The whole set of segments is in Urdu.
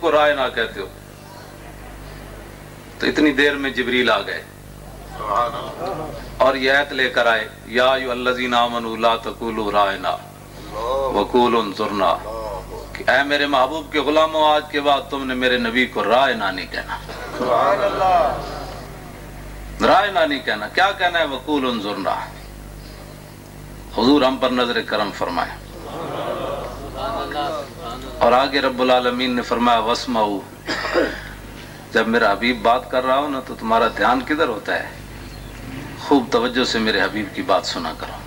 کو رائنا کہتے ہو؟ تو اتنی دیر میں جبریل آ گئے اور یہ آیت لے کر آئے، یا ایھا الذین آمنوا لا تقولوا رائنا وقولوا انظرنا، کہ اے میرے محبوب کے غلاموں، آج کے بعد تم نے میرے نبی کو رائنا نہیں کہنا، رائنا نہیں کہنا، کیا کہنا ہے؟ وقولوا انظرنا۔ حضور ہم پر نظر کرم فرمائے۔ اور آگے رب العالمین نے فرمایا واسمعوا، جب میرا حبیب بات کر رہا ہو نا تو تمہارا دھیان کدھر ہوتا ہے؟ خوب توجہ سے میرے حبیب کی بات سنا کرو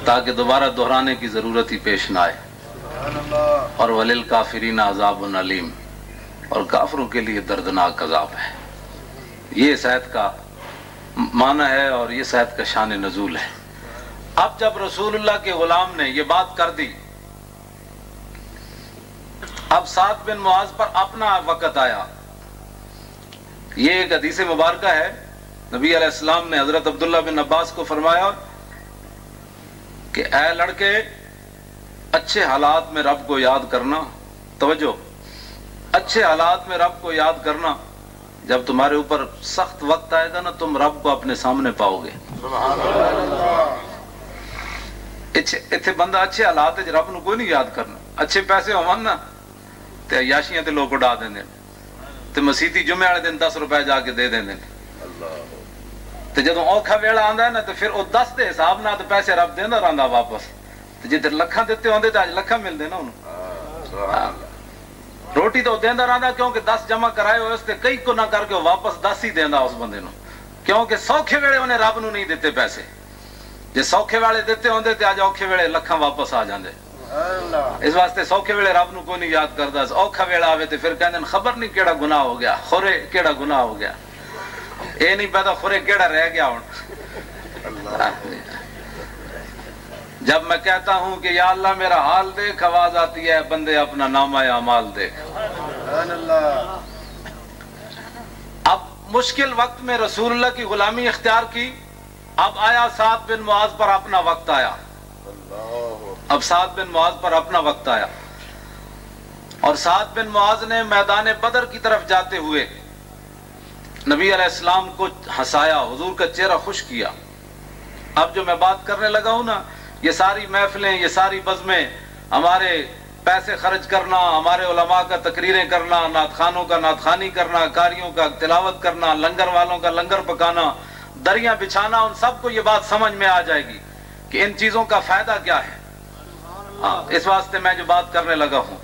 تاکہ دوبارہ دہرانے کی ضرورت ہی پیش نہ آئے۔ اور وَلِلْكَافِرِينَ عَذَابٌ عَلِيمٌ، اور کافروں کے لیے دردناک عذاب ہے۔ یہ اس آیت کا معنی ہے اور یہ اس آیت کا شان نزول ہے۔ اب جب رسول اللہ کے غلام نے یہ بات کر دی، اب سعد بن معاذ پر اپنا وقت آیا۔ یہ ایک حدیث مبارکہ ہے، نبی علیہ السلام نے حضرت عبداللہ بن عباس کو فرمایا کہ اے لڑکے، اچھے حالات میں رب کو یاد کرنا، توجہ، اچھے حالات میں رب کو یاد کرنا، جب تمہارے اوپر سخت وقت آئے گا نا تم رب کو اپنے سامنے پاؤ گے۔ اتنے بندہ اچھے حالات رب نو کوئی نہیں یاد کرنا، اچھے پیسے ہون نا تے عیاشیاں تے لوگ اڑا دیندے تے مسیتی جمعے والے دن 10 روپے جا کے دے دیندے تے جدوں اوکھا ویلا آندا ہے نا تے پھر او 10 دے حساب نال تے پیسے رب دیندا رہندا واپس، تے جدھر لکھاں دتے ہوندے تے اج لکھاں ملدے نا انہوں۔ روٹی تو دیندا رہندا کیونکہ 10 جمع کرائے ہوئے اس تے کئی کو نہ کر کے واپس 10 ہی دیندا اس بندے نو، کیونکہ سوکھے ویلے انہیں رب نو نہیں دیتے پیسے، جے سوکھے والے دیتے ہوندے تے اج اوکھے ویلے لکھاں واپس آ جاندے۔ اس واسطے سوکھے ویلے رب نو کوئی نہیں یاد کردا، اوکھا ویلا آوے تے پھر کہندے خبر نہیں کیڑا گناہ ہو گیا، خورے کیڑا گناہ ہو گیا، اے نہیں پتا خورے کیڑا رہ گیا ہن۔ جب میں کہتا ہوں کہ یا اللہ میرا حال دیکھ، آواز آتی ہے بندے اپنا نامہ اعمال دیکھ۔ اب مشکل وقت میں رسول اللہ کی غلامی اختیار کی، اب آیا سعد بن معاذ پر اپنا وقت آیا، اب سعد بن معاذ پر اپنا وقت آیا، اور سعد بن معاذ نے میدان بدر کی طرف جاتے ہوئے نبی علیہ السلام کو ہنسایا، حضور کا چہرہ خوش کیا۔ اب جو میں بات کرنے لگا ہوں نا، یہ ساری محفلیں، یہ ساری بزمیں، ہمارے پیسے خرچ کرنا، ہمارے علماء کا تقریریں کرنا، نعت خوانوں کا نعت خوانی کرنا، قاریوں کا تلاوت کرنا، لنگر والوں کا لنگر پکانا، دریاں بچھانا، ان سب کو یہ بات سمجھ میں آ جائے گی کہ ان چیزوں کا فائدہ کیا ہے۔ اس واسطے میں جو بات کرنے لگا ہوں،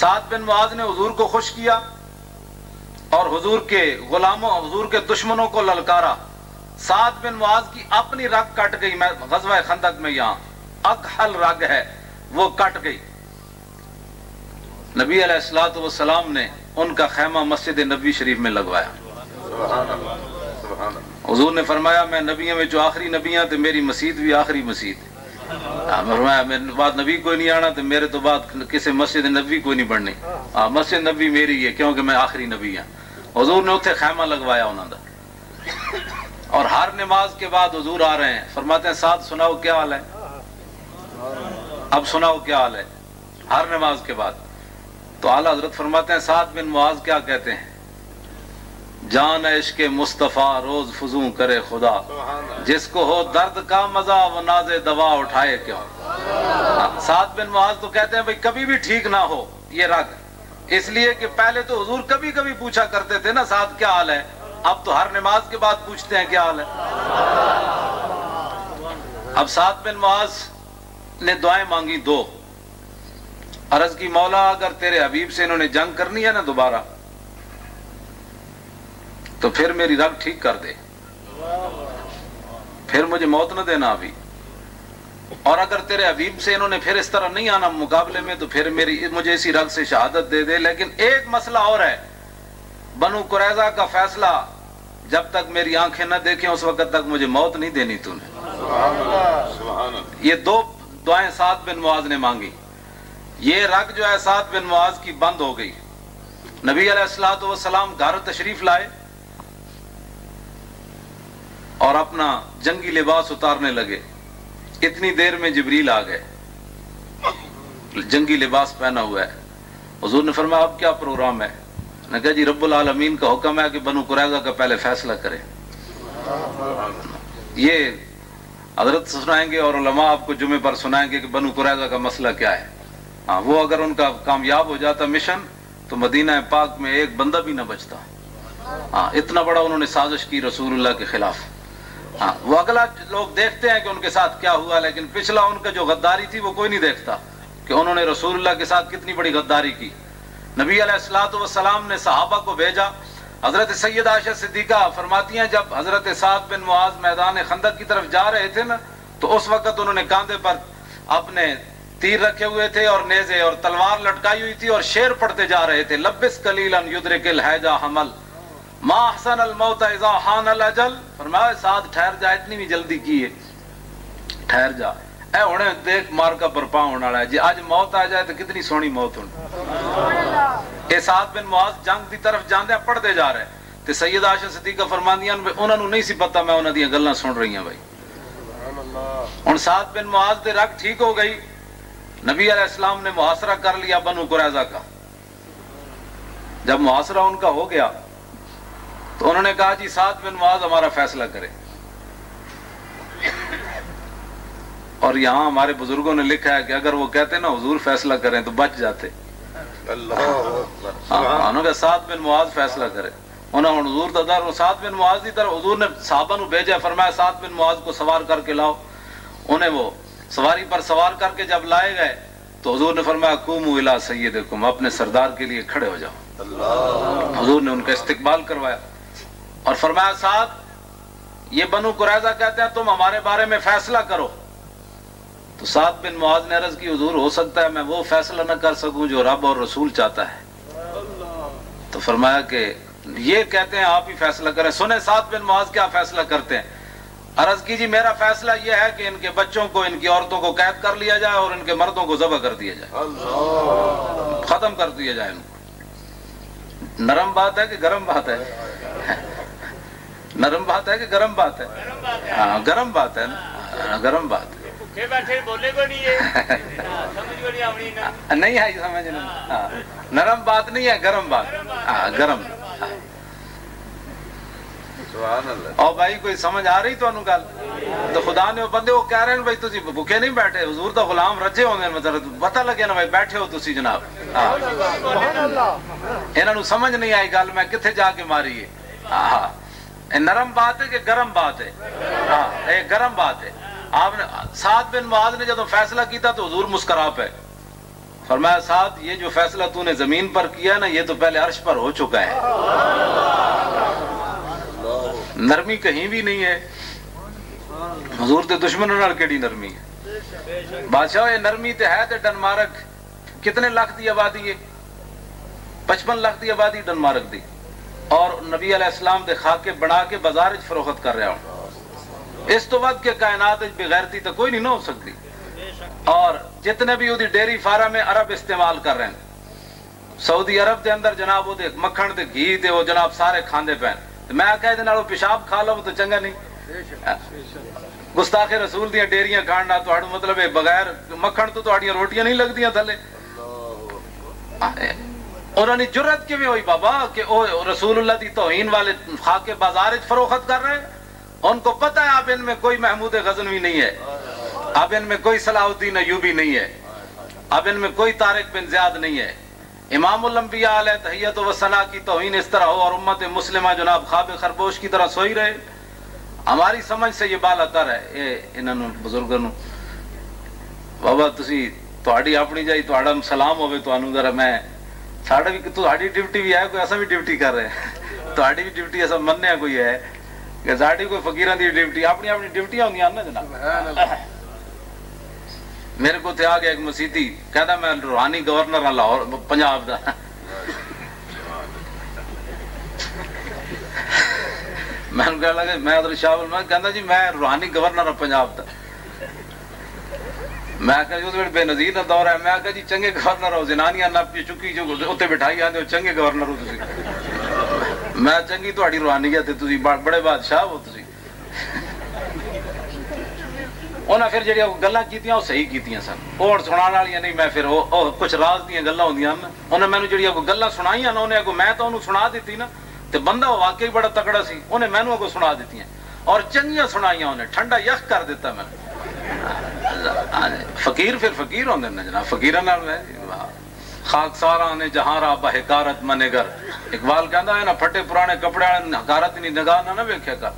سعد بن معاذ نے حضور کو خوش کیا اور حضور کے غلاموں، حضور کے دشمنوں کو للکارا۔ سعد بن معاذ کی اپنی رگ کٹ گئی، میں غزوہ خندق میں یہاں اکحل رگ ہے وہ کٹ گئی۔ نبی علیہ الصلوۃ والسلام نے ان کا خیمہ مسجد نبوی شریف میں لگوایا۔ حضور نے فرمایا میں نبیوں میں جو آخری نبی ہیں تو میری مسجد بھی آخری مسجد ہے۔ فرمایا میرے بعد نبی کوئی نہیں آنا تو میرے تو بعد کسی مسجد نبوی کوئی نہیں بننی، مسجد نبوی میری ہے کیونکہ میں آخری نبی ہوں۔ حضور نے اتنے خیمہ لگوایا انہوں نے، اور ہر نماز کے بعد حضور آ رہے ہیں، فرماتے ہیں سعد سناؤ کیا حال ہے، اب سناؤ کیا حال ہے، ہر نماز کے بعد۔ تو اعلیٰ حضرت فرماتے ہیں سعد بن معاذ کیا کہتے ہیں، جان عشق مصطفیٰ روز فزوں کرے خدا، جس کو ہو درد کا مزہ وہ ناز دوا اٹھائے کیوں۔ سعد بن معاذ تو کہتے ہیں بھئی کبھی بھی ٹھیک نہ ہو یہ رگ، اس لیے کہ پہلے تو حضور کبھی کبھی پوچھا کرتے تھے نا سعد کیا حال ہے، اب تو ہر نماز کے بعد پوچھتے ہیں کیا حال ہے۔ اب سعد بن معاذ نے دعائیں مانگی دو، عرض کی مولا اگر تیرے حبیب سے انہوں نے جنگ کرنی ہے نا دوبارہ تو پھر میری رگ ٹھیک کر دے، پھر مجھے موت نہ دینا ابھی، اور اگر تیرے حبیب سے انہوں نے پھر اس طرح نہیں آنا مقابلے میں تو پھر مجھے اسی رگ سے شہادت دے دے۔ لیکن ایک مسئلہ اور ہے، بنو قریظہ کا فیصلہ جب تک میری آنکھیں نہ دیکھیں اس وقت تک مجھے موت نہیں دینی تو نے۔ یہ دو دعائیں سعد بن معاذ نے مانگی، یہ رگ جو ہے سعد بن معاذ کی بند ہو گئی۔ نبی علیہ الصلوۃ والسلام گھر تشریف لائے اور اپنا جنگی لباس اتارنے لگے، اتنی دیر میں جبریل آ گئے، جنگی لباس پہنا ہوا ہے، حضور نے فرمایا اب کیا پروگرام ہے؟ نے کہا جی رب العالمین کا حکم ہے کہ بنو قریظہ کا پہلے فیصلہ کرے. یہ حضرت سنائیں گے اور علماء آپ کو جمعے پر سنائیں گے کہ بنو قریظہ کا مسئلہ کیا ہے. ہاں وہ اگر ان کا کامیاب ہو جاتا مشن تو مدینہ پاک میں ایک بندہ بھی نہ بچتا. ہاں اتنا بڑا انہوں نے سازش کی رسول اللہ کے خلاف. ہاں وہ اگلا لوگ دیکھتے ہیں کہ ان کے ساتھ کیا ہوا، لیکن پچھلا ان کا جو غداری تھی وہ کوئی نہیں دیکھتا کہ انہوں نے رسول اللہ کے ساتھ کتنی بڑی غداری کی. نبی علیہ الصلوۃ والسلام نے صحابہ کو بھیجا. حضرت سیدہ عائشہ صدیقہ فرماتی ہیں جب حضرت سعد بن معاذ میدان خندق کی طرف جا رہے تھے نا تو اس وقت انہوں نے کاندھے پر اپنے تیر رکھے ہوئے تھے اور نیزے اور تلوار لٹکائی ہوئی تھی اور شعر پڑھتے جا رہے تھے. لبس قلیلا یدرک الحیجا حمل ما احسن الموت اذا حان الاجل. فرمایا سعد ٹھہر جا، اتنی بھی جلدی کی ہے، ٹھہر جا، اے ہنے دیکھ مار کا برپا ہونے والا ہے جی، آج موت آ جائے تو کتنی سونی موت ہونی. اے سعد بن معاذ جنگ دی طرف جاندے پڑھتے جا رہے تے سیدہ عائشہ صدیقہ فرماندیاں انہاں نوں نہیں سی پتہ میں انہاں دیاں گلاں سن رہی ہوں. بھائی ہن سعد بن معاذ دے رگ ٹھیک ہو گئی. نبی علیہ السلام نے محاصرہ کر لیا بنو قریظہ کا. جب محاصرہ ان کا ہو گیا تو انہوں نے کہا جی سعد بن معاذ ہمارا فیصلہ کرے. اور یہاں ہمارے بزرگوں نے لکھا ہے کہ اگر وہ کہتے نا حضور فیصلہ کریں تو بچ جاتے. انہوں نے سعد بن معاذ فیصلہ کرے. انہوں نے حضور دادار سعد بن معاذ کی طرف حضور نے صحابہ نو بھیجا، فرمایا سعد بن معاذ کو سوار کر کے لاؤ. انہیں وہ سواری پر سوار کر کے جب لائے گئے تو حضور نے فرمایا قوموا الی سیدکم، اپنے سردار کے لیے کھڑے ہو جاؤ. حضور نے ان کا استقبال کروایا اور فرمایا سعد یہ بنو قریظہ کہتے ہیں تم ہمارے بارے میں فیصلہ کرو. تو سعد بن معاذ نے عرض کی حضور ہو سکتا ہے میں وہ فیصلہ نہ کر سکوں جو رب اور رسول چاہتا ہے. تو فرمایا کہ یہ کہتے ہیں آپ ہی فیصلہ کریں. سنیں سعد بن معاذ کیا فیصلہ کرتے ہیں. عرض کی جی میرا فیصلہ یہ ہے کہ ان کے بچوں کو ان کی عورتوں کو قید کر لیا جائے اور ان کے مردوں کو ذبح کر دیا جائے، ختم کر دیا جائے ان کو. نرم بات ہے کہ گرم بات ہے؟ نرم بات ہے کہ گرم بات ہے؟ ہاں گرم بات ہے نا، گرم بات ہے. نہیں آئی سمجھ نہیں، نرم بات نہیں ہے گرم بات. ہاں گرم. اور بھائی کوئی سمجھ آ رہی تو انہوں گل تو خدا نے بندے وہ کہہ رہے ہیں بھائی تسی بھوکے نہیں بیٹھے، حضور دا غلام رجے ہوندے مطلب پتہ لگے نا بھائی بیٹھے ہو تسی جناب. انہاں نوں سمجھ نہیں آئی گل میں کتھے جا کے ماری ہے. ہاں نرم بات ہے کہ گرم بات ہے؟ ہاں یہ گرم بات ہے. آپ نے سعد بن معاذ نے جب فیصلہ کیتا تو حضور مسکرا پے. فرمایا سعد یہ جو فیصلہ تو نے زمین پر کیا نا یہ تو پہلے عرش پر ہو چکا ہے. نرمی کہیں بھی نہیں ہے. حضور تے دشمنوں نال کیڑی نرمی ہے. بادشاہ یہ نرمی تے ہے تے ڈنمارک کتنے لاکھ دی آبادی ہے؟ 55 لاکھ دی آبادی ڈنمارک دی. اور نبی علیہ السلام دے خاکے بنا کے بازار وچ فروخت کر رہا ہوں. اس تو ود کے کائنات وچ بغیرتی تو کوئی نہیں نہ ہو سکتی. اور جتنے بھی وہ ڈیری فارم میں عرب استعمال کر رہے ہیں سعودی عرب دے اندر جناب وہ مکھن تے گھی تے وہ جناب سارے کھاندے پے. میں آخیا یہ پیشاب کھا لو تو چنگا نہیں. گستاخ رسول دیا ڈیریاں کھانا تو مطلب بغیر مکھن تو تہاڈیاں روٹیاں نہیں لگدیاں تھلے. انہوں نے جرت کیویں ہوئی بابا کہ وہ رسول اللہ دی توہین والے خاکے بازار وچ فروخت کر رہے ہیں. ان کو پتہ ہے اب ان میں کوئی محمود غزنوی نہیں ہے، اب ان میں کوئی صلاح الدین ایوبی نہیں ہے، اب ان میں کوئی طارق بن زیاد نہیں ہے. امام الانبیاء علیہ تحیت و ثنا کی توہین اس طرح ہو اور امت مسلمہ جناب خواب خرگوش کی طرح سوئی رہے. ہماری سمجھ سے یہ بالا تر ہے. یہ انہوں بزرگوں بابا تسی تہاڈی اپنی جائی تہاڈا سلام ہوے تانوں ذرا میں ساڈا بھی تہاڈی ڈیوٹی بھی ہے کوئی ایسا بھی ڈیوٹی کر رہے ہیں. تہاڈی بھی ڈیوٹی ایسا مننے کوئی ہے کہ ساڈی کوئی فقیراں دی ڈیوٹی اپنی اپنی ڈیوٹیاں ہوندیاں نا جناب. میرے کو تے آ گیا ایک مسیتی کہتا میں روحانی گورنر ہاں لاہور پنجاب دا. میں کہنے لگا میں ادھر شاول میں کہندا جی میں روحانی گورنر ہاں پنجاب دا. میں کہا جی اس بے نظیر دا دور ہے. میں کہا جی چنگے گورنر ہو زنانیاں نپ کے چکی جو اتنے بٹھائی آتے ہو چنگے گورنر ہو تسی. میں چنگی تہاڈی روحانیت تے تسی بڑے بادشاہ ہو تسی. انہیں پھر جڑی گلاں کیتیاں وہ صحیح کیتیاں سن، وہ سنانے والی نہیں، میں پھر کچھ راز دیاں گلاں ہوندیاں نا، انہیں مینوں جڑی گلاں سنائیاں نا، انہیں اگوں میں تو انہوں سنا دیتی نا، تے بندہ واقعی بڑا تکڑا سی، انہیں مینوں اگوں سنا دیتی اور چنگیاں سنائیاں، انہیں ٹھنڈا یخ کر دیتا میں۔ فقیر پھر فقیر ہوندے نے جناب، فقیراں نال میں خاک ساراں نے جہاں را بحکارت منے گر، اقبال کہندا ہے نا پھٹے پرانے کپڑے حکارت نہیں نگاہ نہ ویکھیا کر،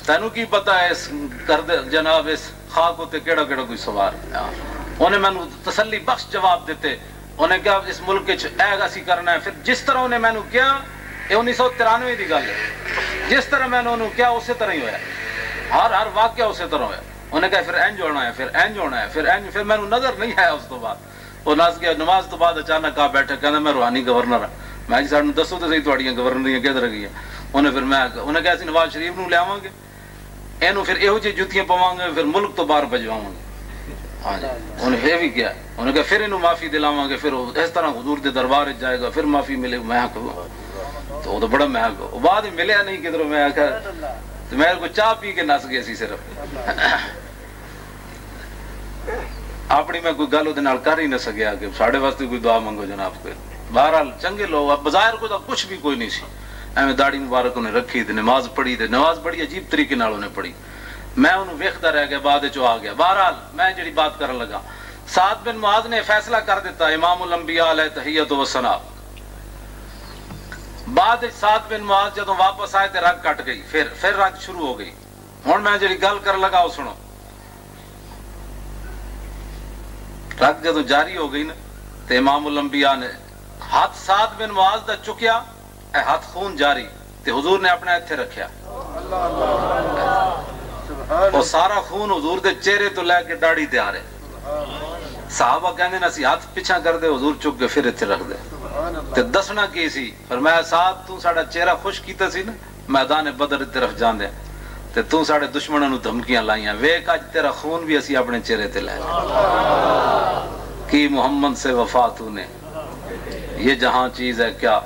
تینوں کی پتا ہے اس کرد جناب اس خاک تے کیڑا کیڑا کوئی سوار۔ انہیں مینوں تسلی بخش جواب دیتے، انہیں کہا اس ملک اے اسی کرنا ہے، پھر جس طرح انہیں مینوں کیا، یہ 1993 دی گل ہے، جس طرح میں نے انہوں کیا اسی طرح ہی ہوا، ہر واقعہ اسی طرح ہوا۔ انہیں کہا پھر اینج ہونا ہے، پھر اینج ہونا ہے، پھر اینج، پھر مینوں نظر نہیں آیا اس تو بعد۔ وہ نس گیا نماز تو بعد اچانک آ بیٹھے، کہنا میں روحانی گورنر ہاں۔ میں جی سانوں دسو تو صحیح تہاڈیاں گورنریاں کدھر گئیاں؟ انہیں پھر میں انہیں کہا سی نواز شریف نوں لیاواں گے، اینوں پھر یہو جہی جتیاں پواں گے، پھر ملک تو باہر بھجواواں گے۔ ہاں جی انہیں یہ بھی کیا، انہیں کہا پھر انہوں معافی دلاواں گے، پھر اس طرح حضور دے دربار جائے گا، پھر معافی ملے گی۔ میں کہوں تو وہ تو بڑا مہنگا، وہ بعد ہی ملیا نہیں کدھروں۔ میں آخر تو میں کو چاہ پی کے نس گیا سی صرف، اپنی میں کوئی گل وہ کر ہی نہ سکیا کہ ساڈے واسطے کوئی دعا منگو جناب کوئی۔ بہرحال چنگے لوگ، اب بظاہر کو کچھ بھی کوئی نہیں سی، ایویں داڑھی مبارک انہیں رکھی تے نماز پڑھی، تے نماز بڑی عجیب طریقے نال انہیں پڑھی، میں انہوں ویکھدا رہ گیا، بعد چ آ گیا۔ بہرحال میں جڑی بات کرن لگا، سعد بن معاذ نے فیصلہ کر دیتا، امام الانبیاء علیہ تحیت و ثنا۔ بعد سعد بن معاذ جدوں واپس آئے تے رگ کٹ گئی، پھر رگ شروع ہو گئی۔ ہن میں جڑی گل کرن لگا وہ سنو، رگ جدوں جاری ہو گئی نا تے امام الانبیاء نے ہاتھ سعد بن معاذ دا چکیا، اے ہاتھ خون جاری، تے حضور نے اپنے ایتھے رکھیا، اور سارا خون حضور دے چہرے تو لے کے داڑھی تے آ رہے۔ صحابہ کہندے نا سی ہاتھ پیچھا کر دے، حضور چک کے پھر ایتھے رکھ دے۔ تے دسنا کی سی، فرمایا سعد تو ساڈا چہرہ خوش کیتا سی نا میدان بدر دی طرف جاندے، تے تو ساڈے دشمناں نو دھمکیاں لائیاں، ویکھ اج تیرا خون بھی اسی اپنے چہرے تے لے لیا، کی محمد سے وفا تو نے، یہ جہاں چیز ہے کیا۔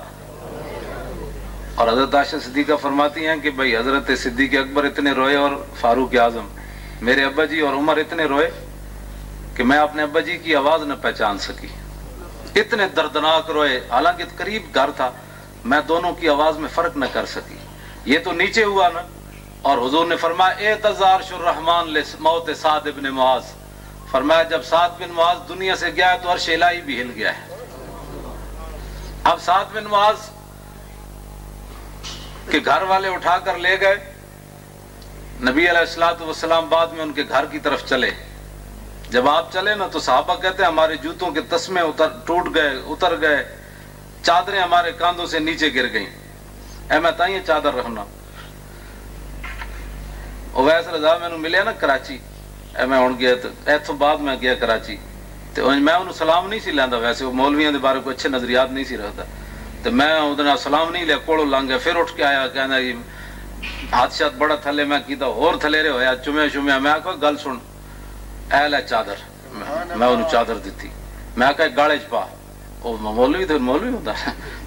اور حضرت عائشہ صدیقہ فرماتی ہیں کہ بھئی حضرت صدیق اکبر اتنے روئے اور فاروق اعظم، میرے ابا جی اور عمر اتنے روئے کہ میں اپنے ابا جی کی آواز نہ پہچان سکی، اتنے دردناک روئے، حالانکہ قریب گھر تھا، میں دونوں کی آواز میں فرق نہ کر سکی۔ یہ تو نیچے ہوا نا، اور حضور نے فرمایا اعتذار الرحمن موت سعد بن معاذ، فرمایا جب سعد بن معاذ دنیا سے گیا ہے تو عرش الہی بھی ہل گیا ہے۔ اب سعد بن معاذ کے گھر والے اٹھا کر لے گئے، نبی علیہ الصلوۃ والسلام بعد میں ان کے گھر کی طرف چلے۔ جب آپ چلے نا تو صحابہ کہتے ہیں ہمارے جوتوں کے تسمے ٹوٹ گئے، اتر گئے، چادریں ہمارے کاندھوں سے نیچے گر گئیں، اے میں تائیں چادر رکھنا۔ اویس رضا میں ملیا نا کراچی، اے میں ہن گیا تو ایتھوں بعد میں گیا کراچی، تو میں انہوں سلام نہیں سی لیندا، ویسے وہ مولویاں دے بارے کو اچھے نظریات نہیں سی رکھدا، تو میں اودے سلام نہیں لیا، کوڑوں لنگ گیا، پھر اٹھ کے آیا، کہندا جی ہاتھ شات بڑا تھلے، میں کیتا اور تھلیرے ہویا، چومیا شومیا، میں آکھا گل سن، اے لے چادر، میں انہوں چادر دیتی، میں آکھا گاڑے چ پا، وہ مولوی تو مولوی ہوندا،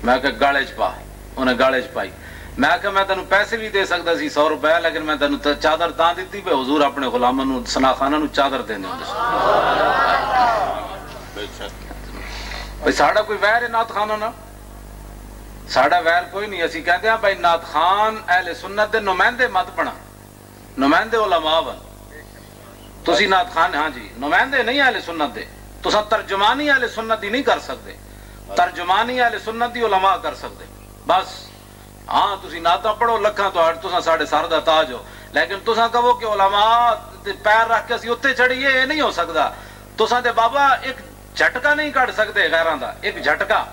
میں آکھا گاڑے چ پا، انہیں گاڑے چ پائی۔ میں آکھا میں تینوں پیسے بھی دے سکتا سی 100 روپے، لیکن میں تینوں چادر تاں دیتی پہ حضور اپنے غلاماں نوں ثنا خاناں نوں چادر دیندے ہوندے سی۔ ساڈا کوئی ویر ہے نعت خاناں نال؟ ساڈا ویر کوئی نہیں، اسی کہتے ہیں بھائی نعت خان اہل سنت دے نمائندے مت بنا، نمائندے علماء بن، تسی نعت خان ہاں جی نمائندے نہیں اہل سنت دے، تساں ترجمانی اہل سنت دی نہیں کر سکتے، ترجمانی اہل سنت دی علماء کر سکتے بس۔ ہاں تسی نعتاں پڑھو لکھاں تو تساں ساڈے سر دا تاج ہو، لیکن تساں کہو کہ علماء پیر رکھ کے اسی اتنے چڑھیے، یہ نہیں ہو سکتا۔ تساں تے بابا ایک جھٹکا نہیں کٹ سکتے غیراں دا، ایک جھٹکا،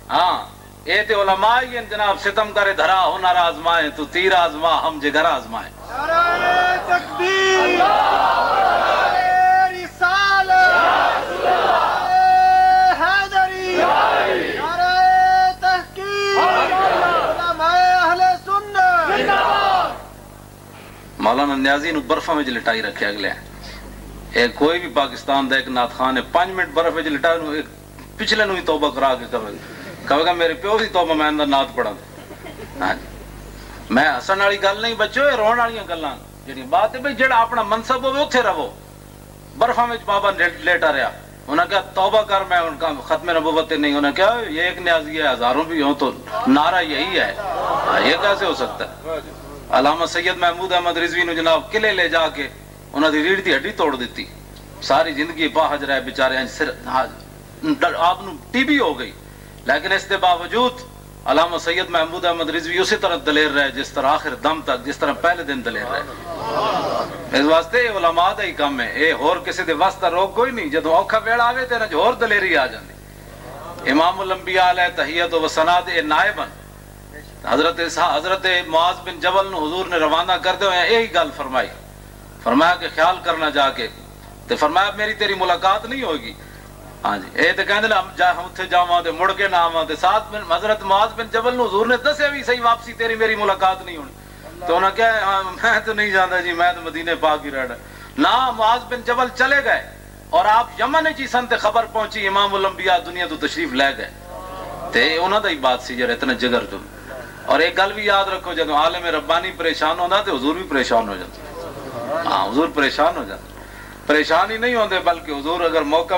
ہاں اے تے علماء ہی ہیں جناب، ستم کرے دھرا ہنر آزمائے تو تیر آزما ہم جگر آزمائے۔ نعرہ تکبیر، نعرہ رسالت، نعرہ حیدری، نعرہ تحقیق، علماء اہل سنت۔ مولانا نیازی نو برفاں وچ لٹائی رکھے اگلے، اے کوئی بھی پاکستان دا ایک نعت خان ہے 5 منٹ برف وچ لٹا نو پچھلے نو ہی توبہ کرا کے کہے گا میرے پیو دی توبہ میں نعت پڑھا۔ ہاں میں ہسن والی گل نہیں بچو، یہ رون والی گلاں، جڑی بات ہے بھئی جڑا اپنا منصب ہوے اوتھے رہو. برفاں وچ بابا لیٹا رہا. انہوں نے کہا توبہ کر, میں ان کا ختم نبوت نہیں. انہوں نے کہا یہ ایک نیازی ہے, ہزاروں بھی ہوں تو نعرہ یہی ہے, یہ کیسے ہو سکتا ہے. علامہ سید محمود احمد رضوی نے جناب قلعے لے جا کے انہوں نے ریڑھ دی ہڈی توڑ دیتی. ساری زندگی باہج رہے بیچارے, آپ ٹی بی ہو گئی, لیکن اس کے باوجود علامہ سید محمود احمد رضوی اسی طرح دلیر رہے جس طرح آخر دم تک, جس طرح پہلے دن دلیر رہے. اس واسطے علماء دا ہی کام ہے, یہ ہور کسی دے واسطہ روک کوئی نہیں. جدو اوکھا ویڑا آوے تے نہ ہور دلیری آ جاندی. امام الانبیاء علیہ تحیت و ثنا دے نائبن حضرت معاذ بن جبل نو حضور نے روانہ کردے ہوئے یہی گل فرمائی. فرمایا کہ خیال کرنا جا کے, تے فرمایا میری تیری ملاقات نہیں ہوگی. ہاں جی, اے تے کہندے ہم اوتھے جاواں تے مڑ کے نہ آواں. تے ساتھ میں حضرت معاذ بن جبل نو حضور نے دسیا بھی صحیح واپسی تیری میری ملاقات نہیں ہونی. تو انہوں نے کہا میں تو نہیں جانتا جی, میں تو مدینے پاک ہی رہنا. نہ معاذ بن جبل چلے گئے اور آپ یمن چ سن تے خبر پہنچی امام الانبیاء دنیا تو تشریف لے گئے. تے انہاں دا ہی بات سی جڑا اتنا جگر جو. اور ایک گل بھی یاد رکھو, جدو عالم ربانی پریشان ہوندا تے حضور بھی پریشان ہو جاتے. ہاں حضور پریشان ہو جاتے. پریشان ہی نہیں ہوندے بلکہ حضور اگر موقع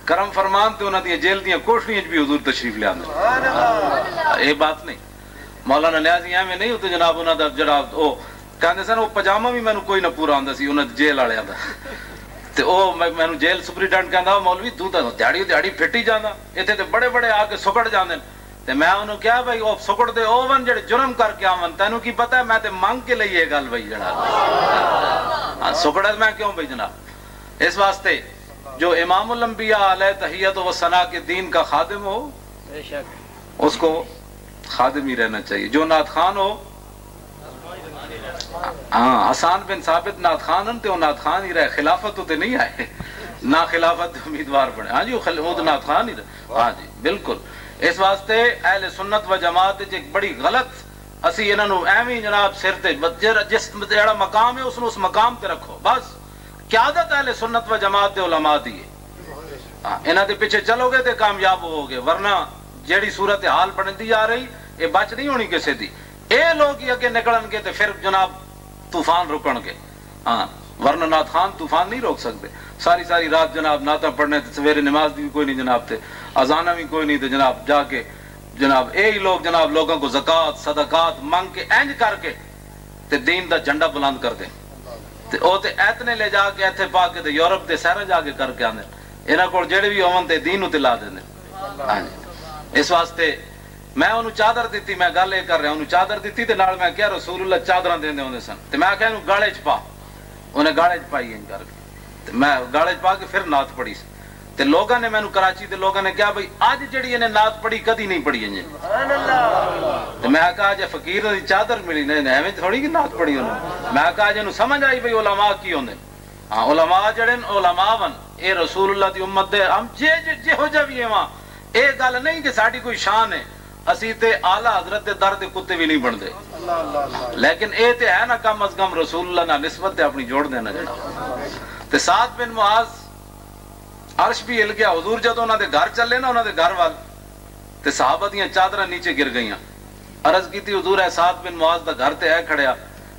کرم فرمان تے انہاں دی جیل دیاں کوٹھڑیاں بھی حضور تشریف لے آندے. یہ بات نہیں. مولانا نیازی ایویں نہیں ہوتے جناب, انہاں دا جڑا او کہندے سن وہ پجامہ بھی مینوں کوئی نہ پورا آندا سی انہاں جیل والیاں دا. تے او مینوں جیل سپرنٹینڈنٹ کہندا مولوی تو دیہڑی پھٹی جاندا, ایتھے تے بڑے بڑے آ کے سکڑ جاندے. تے میں انہوں کہا بھائی او سکڑ دے اوون جڑے جرم کر کے آون, تینوں کی پتہ ہے میں تے مانگ کے لئی یہ گل بھائی جڑا سکڑ میں کیوں بھائی جناب. اس واسطے جو امام الانبیاء علیہ تحیت و ثنا کے دین کا خادم ہو اس کو خادم ہی رہنا چاہیے. جو نعت خان ہو, ہاں حسان بن ثابت نعت خان ہن تے وہ نعت خان ہی رہے, خلافت تے نہیں آئے, نہ خلافت امیدوار بنے. ہاں جی وہ نعت خان ہی رہے. ہاں جی بالکل. اس واسطے اہل سنت و جماعت ایک بڑی غلط اسی انہاں نو ایویں جناب سر تے جس جڑا مقام ہے اس مقام تے رکھو بس. قیادت اہل سنت و جماعت دے علماء دی ہے. انہاں دے پیچھے چلو گے تے کامیاب ہو گے, ورنہ جیڑی صورت حال بنتی جا رہی یہ بچ نہیں ہونی کسی دی. اے لوگ ہی اگے نکلن گے تے پھر جناب طوفان رکن گے. ہاں ورنہ نعت خان طوفان نہیں روک سکتے. ساری ساری رات جناب نعتاں پڑھنے تے سویرے نماز بھی کوئی نہیں جناب, تے اذانہ بھی کوئی نہیں, تے جناب جا کے جناب یہی لوگ جناب لوگوں کو زکوٰۃ صدقات منگ کے اینج کر کے تے دین دا جھنڈا بلند کر دیں. تے او تے ایتنے لے جا کے ایتھے پا کے تے یورپ تے سہرا جا کے کر کے آندے. انہاں کول جڑے بھی ہون تے دین تے لا دیندے. ہاں جی اس واسطے میں انہوں چادر دیتی, میں گل یہ کر رہا انہوں چادر دیتی تے نال میں کیا رسول اللہ چادراں دیندے ہوندے سن, تے میں کہا انہوں گاڑے چ پا, انہیں گاڑے چ پائی ان کر کے, تے میں گاڑے چ پا کے پھر نعت پڑھی. تے لوگاں نے مینوں کراچی دے لوگاں نے کہا بھئی اج جڑی انہیں نعت پڑھی کدی نہیں پڑھی انجے. تے میں کہا جے فقیر دی چادر ملی نے ایویں تھوڑی کہ نعت پڑھی انہوں. میں کہا جے نوں سمجھ آئی بھئی علماء کی ہوندے. ہاں علماء جڑے علماء ون اے رسول اللہ دی امت دے ہم جے ہو جا بھی ہاں, اے گل نہیں کہ ساڈی کوئی شان ہے, اسی تے اعلی حضرت دے در دے کتے بھی نہیں بنتے, لیکن اے تے ہے نا کم از کم رسول اللہ نال نسبت تے اپنی جوڑ دینا جناب. تے سعد بن معاذ عرش بھی ہل گیا. حضور جدوں انہاں دے گھر چلے نا, انہاں دے گھر وال تے صحابہ دیاں چادراں نیچے گر گئیاں. عرض کیتی حضور اے سعد بن معاذ دا گھر تے ہے کھڑیا,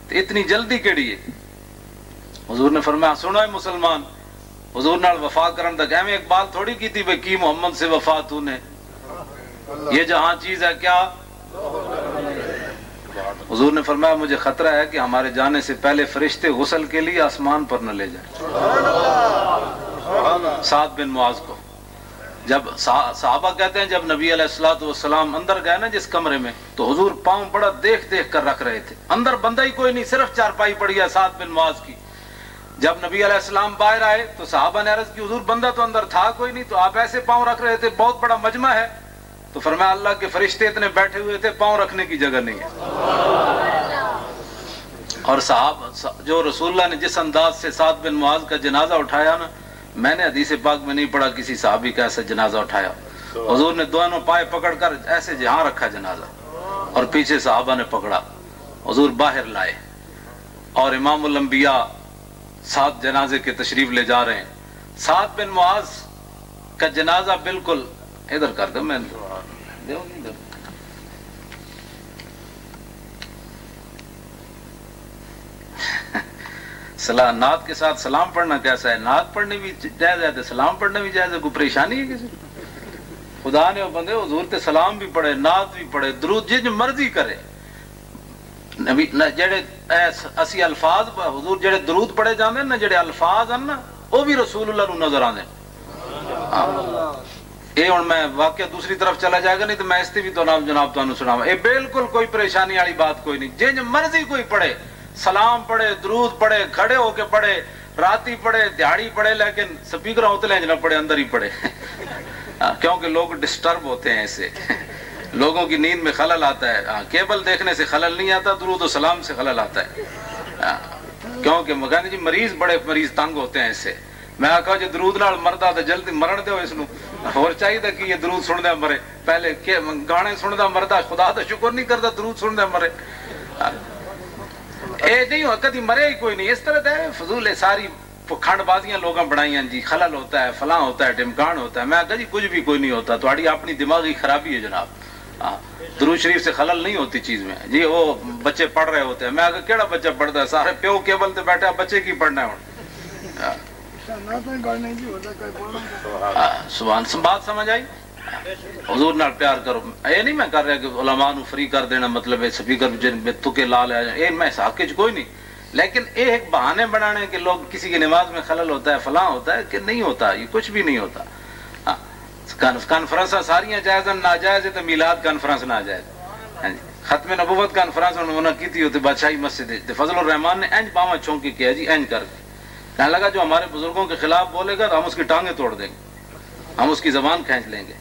تے اتنی جلدی کیڑی ہے؟ حضور نے فرمایا سنو اے مسلمان, حضور نال وفا کرن دا ایویں اقبال تھوڑی کیتی بھئی کی محمد سے وفا تو نے, یہ جہاں چیز ہے کیا. حضور نے فرمایا مجھے خطرہ ہے کہ ہمارے جانے سے پہلے فرشتے غسل کے لیے آسمان پر نہ لے جائیں. سعد بن معاذ کو جب صحابہ کہتے ہیں جب نبی علیہ الصلوۃ والسلام اندر گئے نا جس کمرے میں, تو حضور پاؤں بڑا دیکھ دیکھ کر رکھ رہے تھے. اندر بندہ ہی کوئی نہیں, صرف چارپائی پڑی ہے سعد بن معاذ کی. جب نبی علیہ السلام باہر آئے تو صحابہ نے عرض کی حضور بندہ تو اندر تھا کوئی نہیں, تو آپ ایسے پاؤں رکھ رہے تھے, بہت بڑا مجمع ہے. تو فرمایا اللہ کے فرشتے اتنے بیٹھے ہوئے تھے, پاؤں رکھنے کی جگہ نہیں ہے. اور صحابہ جو رسول اللہ نے جس انداز سے سعد بن معاذ کا جنازہ اٹھایا نا, میں نے حدیث پاک میں نہیں پڑھا کسی صحابی کا ایسا جنازہ اٹھایا. حضور نے دونوں پائے پکڑ کر ایسے جہاں رکھا جنازہ, اور پیچھے صحابہ نے پکڑا, حضور باہر لائے, اور امام الانبیاء سعد جنازے کے تشریف لے جا رہے ہیں. سعد بن معاذ کا جنازہ بالکل ادھر کر دو, میں نعت کے ساتھ سلام پڑھنا کیسا ہے؟ نعت پڑھنے بھی جائز ہے تو سلام پڑھنا بھی جائز ہے، کوئی پریشانی ہے کسی کو؟ خدا نے بندے حضور تے سلام بھی پڑھے، نعت بھی پڑھے، درود جن مرضی کرے. نبی جڑے اسی الفاظ حضور جڑے درود پڑھے جاندے ہیں نا، جڑے الفاظ ہیں نا وہ بھی رسول اللہ نو نظر آندے. یہ ہوں میں واقعہ دوسری طرف چلا جائے گا، نہیں تو میں اس تے بھی تو جناب تانوں سناواں. یہ بالکل کوئی پریشانی والی بات کوئی نہیں، جن مرضی کوئی پڑھے، سلام پڑھے، درود پڑھے، کھڑے ہو کے پڑھے، راتی پڑھے، دیہاڑی پڑھے، لیکن سپیکر ہوتے لیں نہ پڑھے، اندر ہی پڑھے. کیونکہ لوگ ڈسٹرب ہوتے ہیں اسے، لوگوں کی نیند میں خلل آتا ہے. کیبل دیکھنے سے خلل نہیں آتا، درود و سلام سے خلل آتا ہے. کیونکہ مگانی جی مریض تنگ ہوتے ہیں اس سے. میں آخا جی درود نال مردا تو جلدی مرن دو اس نو، اور چاہیے کہ یہ درود سندا مرے. پہلے گانے سندا مردا خدا دا شکر نہیں کرتا، درود سندا مرے. اے نہیں ہو کدی مرے ہی کوئی نہیں. اس طرح ہے فضول ہے، ساری کھنڈ بازیاں لوگاں بنائیاں جی، خلل ہوتا ہے، فلاں ہوتا ہے، ڈمکان ہوتا ہے. میں کہا جی کچھ بھی کوئی نہیں ہوتا، تہاڈی اپنی دماغی خرابی ہے جناب. درود شریف سے خلل نہیں ہوتی چیز میں. جی وہ بچے پڑھ رہے ہوتے ہیں، میں کہا کیڑا بچہ پڑھتا ہے؟ سارے پیو کیبل تے بیٹھا، بچے کی پڑھنا ہے؟ سبحان بات سمجھ آئی؟ حضور نال پیار کرو. یہ نہیں میں کر رہا کہ علماء نو فری کر دینا، مطلب سپیکر میں تکے لا لے، یہ میں حق وچ کوئی نہیں. لیکن یہ ایک بہانے بنانے کہ لوگ کسی کی نماز میں خلل ہوتا ہے، فلاں ہوتا ہے، کہ نہیں ہوتا، یہ کچھ بھی نہیں ہوتا. کانفرنس ساریاں جائز ناجائز ہے تو میلاد کانفرنس ناجائز. ختم نبوت کانفرنس انہوں نے کی ہوتی بادشاہی مسجد فضل الرحمان نے انج باواں چونکی کیا جی، انج کر کے کہنے لگا جو ہمارے بزرگوں کے خلاف بولے گا تو ہم اس کی ٹانگیں توڑ دیں گے، ہم اس کی زبان کھینچ لیں گے.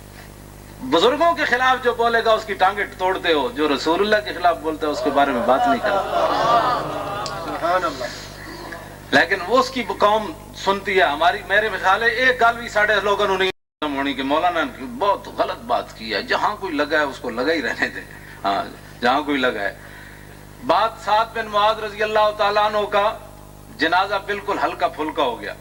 بزرگوں کے خلاف جو بولے گا اس کی ٹانگیں توڑتے ہو، جو رسول اللہ کے خلاف بولتا ہے اس کے بارے میں بات نہیں کرتا. لیکن وہ اس کی قوم سنتی ہے. ہماری میرے خیال ہے ایک گل بھی ساڑھے لوگوں نے نہیں ہونی کہ مولانا نے بہت غلط بات کی ہے. جہاں کوئی لگا ہے اس کو لگا ہی رہنے دے. ہاں جہاں کوئی لگا ہے. بات سعد بن معاذ رضی اللہ تعالیٰ عنہ کا جنازہ بالکل ہلکا پھلکا ہو گیا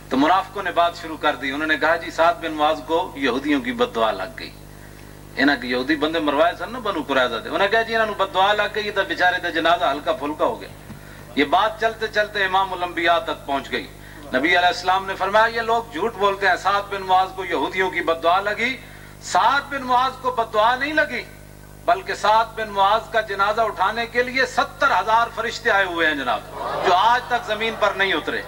تو منافقوں نے بات شروع کر دی. انہوں نے کہا جی سعد بن معاذ کو یہودیوں کی بد دعا لگ گئی. انہاں کے یہودی بندے مروائے سن نا بنو قریظہ دے. انہوں نے کہا جی انہوں بد دعا لگ گئی تو بیچارے دا جنازہ ہلکا پھلکا ہو گیا. یہ بات چلتے چلتے امام الانبیاء تک پہنچ گئی. نبی علیہ السلام نے فرمایا یہ لوگ جھوٹ بولتے ہیں، سعد بن معاذ کو یہودیوں کی بد دعا لگی. سعد بن معاذ کو بد دعا نہیں لگی، بلکہ سعد بن معاذ کا جنازہ اٹھانے کے لیے 70,000 فرشتے آئے ہوئے ہیں جناب، جو آج تک زمین پر نہیں اترے.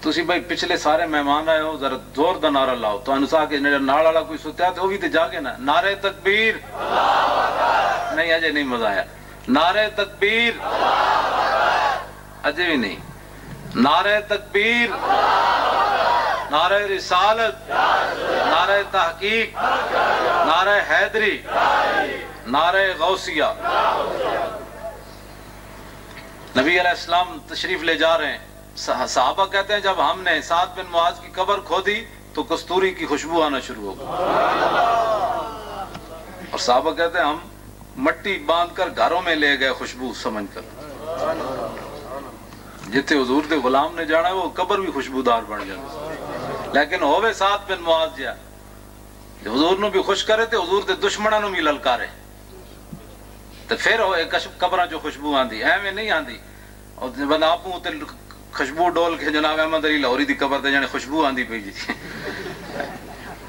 تسی بھائی پچھلے سارے مہمان آئے ہو، ذرا زور دا نعرہ لاؤ تو انسا کے نال والا کوئی سوتیا تو وہ بھی تے جاگے نا. نعرہ تکبیر. نہیں اجے نہیں مزہ آیا. نعرہ تکبیر. اجے بھی نہیں. نعرہ تکبیر، نعرہ رسالت، نعرہ تحقیق، نعرہ حیدری، نعرہ غوثیہ. نبی علیہ السلام تشریف لے جا رہے ہیں. صحابہ کہتے ہیں جب ہم نے سعد بن معاذ کی قبر کھودی تو کستوری کی خوشبو آنا شروع ہو گئی. اور صحابہ کہتے ہیں ہم مٹی باندھ کر گھروں میں لے گئے خوشبو سمجھ کر. جتنے حضور دے غلام نے جانا ہے وہ قبر بھی خوشبودار بن جائے. لیکن ہوئے سعد بن معاذ جا حضور نو بھی خوش کرے تے حضور دے دشمناں نو بھی للکارے تے پھر ہوئے قبراں جو خوشبو آندی ایویں نہیں آندی. اور بندہ آپوں تے خوشبو ڈول کے جناب احمد علی لاہوری دی قبر تے جانے خوشبو آندی پئی جی.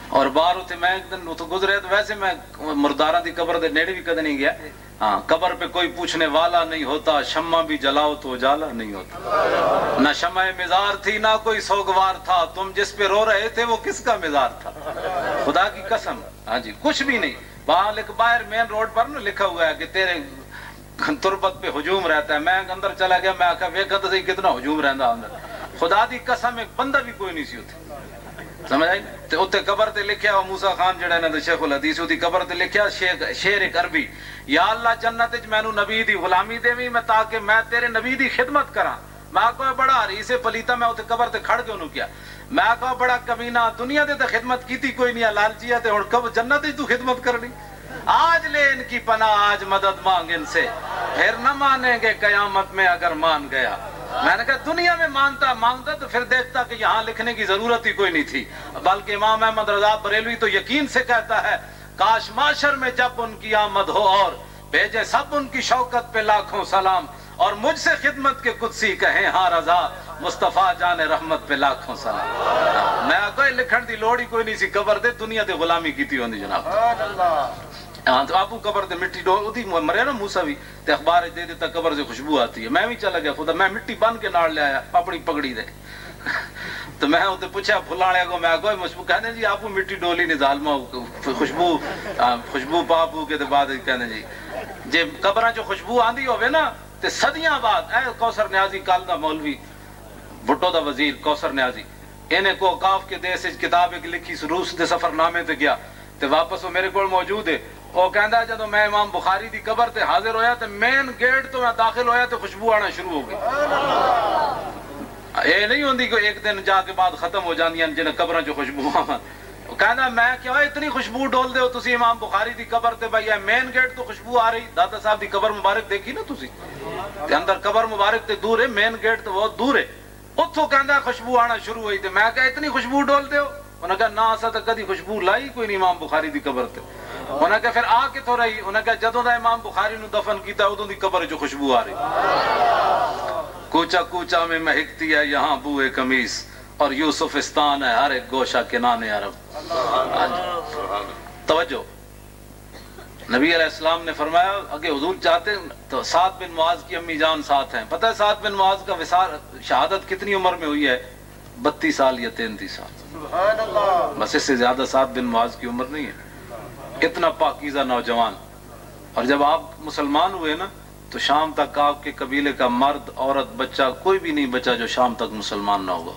اور باہر اتنے میں ایک دن اتو گزرے تو ویسے میں مرداراں دی قبر دے نیڑے بھی کدے نہیں گیا. ہاں قبر پہ کوئی پوچھنے والا نہیں ہوتا، شمع بھی جلاؤ تو اجالا نہیں ہوتا. نہ شمع مزار تھی نہ کوئی سوگوار تھا، تم جس پہ رو رہے تھے وہ کس کا مزار تھا. خدا کی قسم. ہاں جی کچھ بھی نہیں. وہاں باہر مین روڈ پر نا لکھا ہوا ہے کہ تیرے تربت پہ ہجوم رہتا ہے. میں اندر چلا گیا، میں آخا ویکھا تو صحیح کتنا ہجوم رہندا اندر. خدا دی قسم ایک بندہ بھی کوئی نہیں سی اتنے. سمجھ آئی؟ تے اتنے قبر تے لکھیا موسیٰ خان جڑا انہاں دے شیخ الحدیث دی قبر تے لکھیا شعر ایک عربی، یا اللہ جنت وچ مینوں نبی دی غلامی دیویں میں تاکہ میں تیرے نبی دی خدمت کراں. میں آخا بڑا حریص پلیتا، میں اتنے قبر تے کھڑ کے انہوں کیا. میں آخا بڑا کمینہ، دنیا دے تے خدمت کیتی کوئی نہیں، لالچیا تے ہن کب جنت وچ تو خدمت کرنی. آج لے ان کی پناہ، آج مدد مانگ ان سے، پھر نہ مانیں گے قیامت میں اگر مان گیا. میں نے کہا دنیا میں مانگتا تو پھر دیکھتا کہ یہاں لکھنے کی ضرورت ہی کوئی نہیں تھی، بلکہ امام احمد رضا بریلوی تو یقین سے کہتا ہے کاش معاشر میں جب ان کی آمد ہو اور بھیجے سب ان کی شوکت پہ لاکھوں سلام، اور مجھ سے خدمت کے قدسی کہیں ہاں رضا، مصطفیٰ جان رحمت پہ لاکھوں سلام۔ میں کوئی لکھن دی لوڑ ہی کوئی نہیں سی، قبر دے دنیا تے غلامی کیتی ہوندی جناب۔ ہاں تو آپو قبر تے مٹی ڈول اودی مریا نا موسیٰ بھی تے اخبار دے دیتا قبر سے خوشبو آتی ہے، میں بھی چلا گیا خدا، میں مٹی بن کے نال لے آیا اپنی پگڑی دے تو میں اسے پوچھا پھلانے کو، میں کوئی مشبو کہنے جی آپ مٹی ڈولی نہیں ظالمہ خوشبو پا پو کے بعد کہنے جی جے قبراں جو خوشبو آندی ہوئے نا تے صدیاں بعد اے کوثر نیازی کال دا مولوی بھٹو دا وزیر کوثر نیازی انہیں کو اوقاف کے دیس کتاب ایک لکھی روس دے سفر نامے تے گیا تے واپس وہ میرے کو موجود ہے، وہ کہندا جدوں میں امام بخاری دی قبر تے حاضر ہویا تے مین گیٹ تو میں داخل ہویا تے خوشبو آنا شروع ہو گئی۔ یہ نہیں ہوندی کہ ایک دن جا کے بعد ختم ہو جاندیاں جنہیں قبراں جو خوشبو کہنا میں کیا اتنی خوشبو ڈول دے ہو تسی امام بخاری دی قبر تے بھائی مین گیٹ تو خوشبو آ رہی، داتا صاحب دی قبر مبارک دیکھی نا تسی تے اندر قبر مبارک تے دور ہے، مین گیٹ تو بہت دور ہے، اتھوں کہندا خوشبو آنا شروع ہوئی تے میں کہا اتنی خوشبو ڈول دے ہو، انہاں کہا نا اسا تے کدی خوشبو لائی کوئی نہیں امام بخاری دی قبر تے، انہاں کہا پھر آ کتھوں رہی، انہاں کہا جدوں دا امام بخاری نو دفن کیتا ادوں دی قبر جو خوشبو آ رہی۔ کوچا کوچا میں مہکتی ہے یہاں بوئے قمیص، اور یوسفستان ہے ہر ایک گوشہ کنانے عرب۔ توجہ، نبی علیہ السلام نے فرمایا اگر حضور چاہتے تو سعد بن معاذ کی امی جان ساتھ ہیں، پتہ ہے سعد بن معاذ کا وصال شہادت کتنی عمر میں ہوئی ہے؟ 32 سال یا 33 سال، بس اس سے زیادہ سعد بن معاذ کی عمر نہیں ہے، اتنا پاکیزہ نوجوان۔ اور جب آپ مسلمان ہوئے نا تو شام تک آپ کے قبیلے کا مرد عورت بچہ کوئی بھی نہیں بچا جو شام تک مسلمان نہ ہوگا،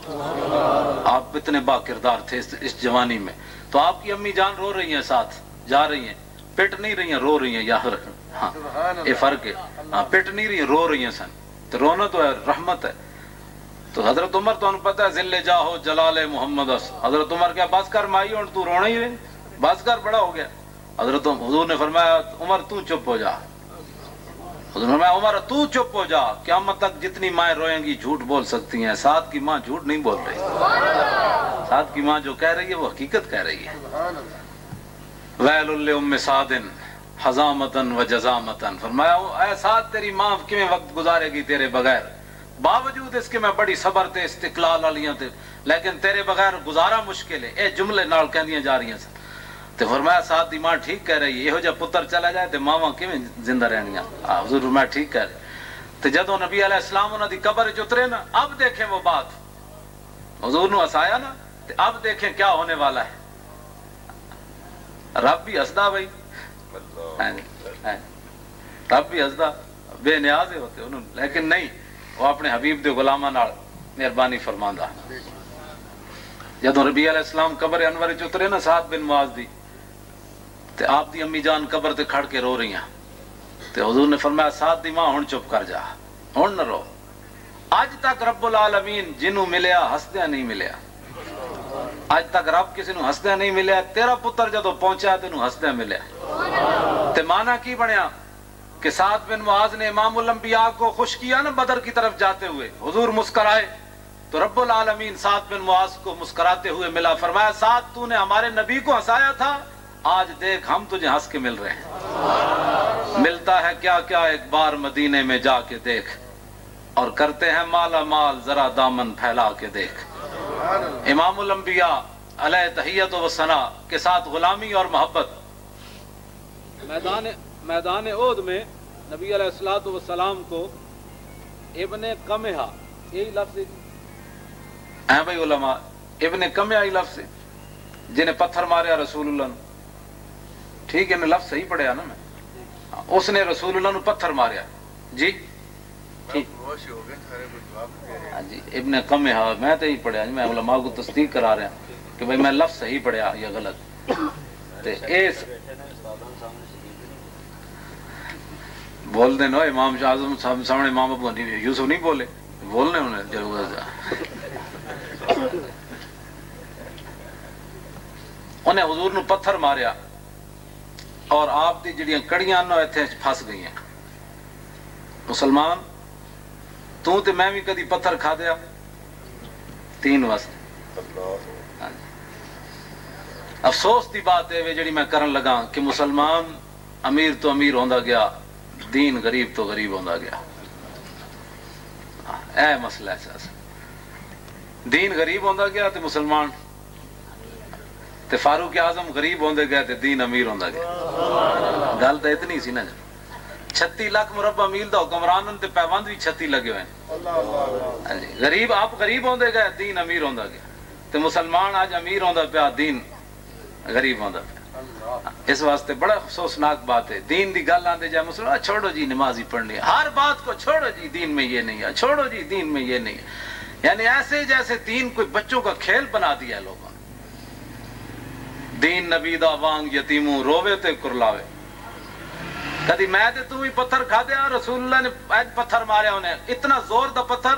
آپ اتنے با کردار تھے اس جوانی میں۔ تو آپ کی امی جان رو رہی ہیں ساتھ جا رہی ہیں، پٹ نہیں رہی ہیں رو رہی ہیں، یاد رکھنا ہاں یہ فرق ہے، ہاں پٹ نہیں رہی ہیں رو رہی ہیں سن، تو رونا تو ہے رحمت ہے۔ تو حضرت عمر تو انہوں پتہ ہے ذل جاہو جلال محمد اس، حضرت عمر کیا بس کر مائی اور تو رونا ہی رہے، بس کر بڑا ہو گیا۔ حضرت حضور نے فرمایا عمر تو چپ ہو جا، حضور نے فرمایا عمر تو چپ ہو جا، قیامت تک جتنی مائیں روئیں گی جھوٹ بول سکتی ہیں، سعد کی ماں جھوٹ نہیں بول رہی، سعد کی ماں جو کہہ رہی ہے وہ حقیقت کہہ رہی ہے۔ ویل لام سعد حزامتن و جزامتن، فرمایا اے سعد تیری ماں کیویں وقت گزارے گی تیرے بغیر، باوجود اس کے میں بڑی صبر تے استقلال والیاں تے لیکن تیرے بغیر گزارا مشکل ہے، اے جملے نال کہندیاں جا رہی ہیں سن۔ تے فرمایا سعد دی ماں ٹھیک کہہ رہی ہے، یہو جا پتر چلا جائے تے ماواں کیویں زندہ رہنیاں، حضور میں ٹھیک کہہ رہے۔ تے جدوں نبی علیہ السلام انہاں دی قبر وچ اترے نا، اب دیکھیں وہ بات، حضور نو ہسایا نا تے اب دیکھیں کیا ہونے والا ہے۔ رب بھی ہسدا بھائی، رب بھی ہسدا، بے نیاز ہوتے انہوں، لیکن نہیں وہ اپنے حبیب دے غلاماں نال مہربانی فرماندا۔ جدوں نبی علیہ السلام قبر انور وچ اترے نا سعد بن معاذ دی تے آپ دی امی جان قبر تے کھڑ کے رو رہی ہیں، تے حضور نے فرمایا سعد دی ماں ہن چپ کر جا، ہن نہ رو، اج تک رب العالمین جنوں ملیا ہسدیاں نہیں ملیا، اج تک رب کسی نو ہسدیاں نہیں ملیا، تیرا پتر جدوں پہنچا تینوں ہسدیاں ملیا۔ تے مانا کی بنیا کہ سعد بن معاذ نے امام الانبیاء کو خوش کیا نا بدر کی طرف جاتے ہوئے، حضور مسکرائے تو رب العالمین سعد بن معاذ کو مسکراتے ہوئے ملا، فرمایا سعد تو نے ہمارے نبی کو ہنسایا تھا، آج دیکھ ہم تجھے ہنس کے مل رہے ہیں، ملتا ہے کیا کیا ایک بار مدینے میں جا کے دیکھ، اور کرتے ہیں مالا مال ذرا دامن پھیلا کے دیکھ۔ امام الانبیاء علیہ تحیت و ثنا کے ساتھ غلامی اور محبت، میدان احد میں نبی علیہ الصلوۃ والسلام کو ابن قمحہ، یہی لفظ ہے بھائی علماء، ابن قمحہ ہی لفظ ہے جنہیں پتھر ماریا رسول اللہ نے، ٹھیک ہے نا لفظ صحیح پڑھیا نا میں، اس نے رسول اللہ نے پتھر ماریا جی ٹھیک ہاں جی ابن قمحہ، میں تو ہی پڑھیا، میں علماء کو تصدیق کرا رہا ہوں کہ بھائی میں لفظ صحیح پڑھیا یا غلط۔ بول دے نا امام شاہ اعظم صاحب سامنے امام ابو حنیفہ یوسف نہیں بولے، بولنے انہیں ضرورت ہے۔ انہیں حضور نو پتھر ماریا اور آپ دی جڑیاں کڑیاں نو ایتھے پھس گئی ہیں۔ مسلمان تو تے میں بھی کدی پتھر کھا دیا 3 واسطے. افسوس دی بات ہے جڑی میں کرن لگا کہ مسلمان امیر تو امیر ہوندا گیا، دین غریب تو غریب ہوندا گیا. اے مسئلہ ہے ساس. دین غریب ہوندا گیا تے مسلمان تے فاروق اعظم غریب ہوندے گئے تے دین امیر ہوندا گیا. گل تو اتنی سی نا. 36 لاکھ مربع میل دا حکمرانن تے پیوند بھی 36 لگے ہوئے ہیں. غریب آپ غریب ہوندے گئے، دین امیر ہوندا گیا. تے مسلمان آج امیر ہوندا پیا، دین غریب ہوندا پیا. اس واسطے بڑا افسوسناک بات ہے. دین دی گل آندے جائے مسلمان چھوڑو جی نماز ہی پڑھنی ہے، ہر بات کو چھوڑو جی دین میں یہ نہیں ہے، چھوڑو جی دین میں یہ نہیں ہے. یعنی ایسے جیسے دین کوئی بچوں کا کھیل بنا دیا ہے لوگوں نے. دین نبی دا وانگ یتیموں روے تے کرلاوے. کدی میں تے تو ہی پتھر کھا دیا. رسول اللہ نے ایج پتھر ماریا انہیں، اتنا زور دا پتھر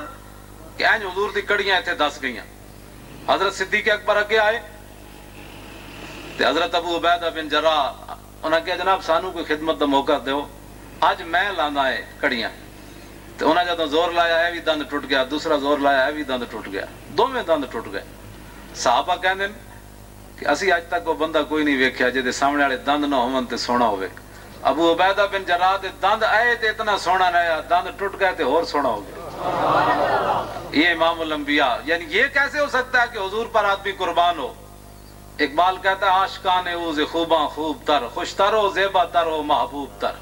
کہ اینج حضور دی کڑیاں ایتھے دس گئیاں. حضرت صدیق اکبر اگے آئے تے حضرت ابو عبیدہ بن جراح انہاں کہا جناب سانو کوئی خدمت دا موقع دیو، اج میں لانا ہے کڑیاں. تے انہاں جدوں زور لایا اے بھی دند ٹوٹ گیا، دوسرا زور لایا اے بھی دند ٹوٹ گیا، دوویں دند ٹوٹ گئے. صحابہ کہندے کہ اسی اج تک وہ بندہ کوئی نہیں ویکھیا جے دے سامنے والے دند نہ ہون تے سونا ہوئے. ابو عبیدہ بن جراح دے دند آئے تے اتنا سونا رہا، دند ٹوٹ گئے تے اور سونا ہو گیا. یہ امام الانبیاء. یعنی یہ کیسے ہو سکتا ہے کہ حضور پر آدمی قربان ہو؟ اقبال کہتا ہے عاشقان اوز خوباں خوب تر، خوش تر ہو زیبا تر ہو محبوب تر.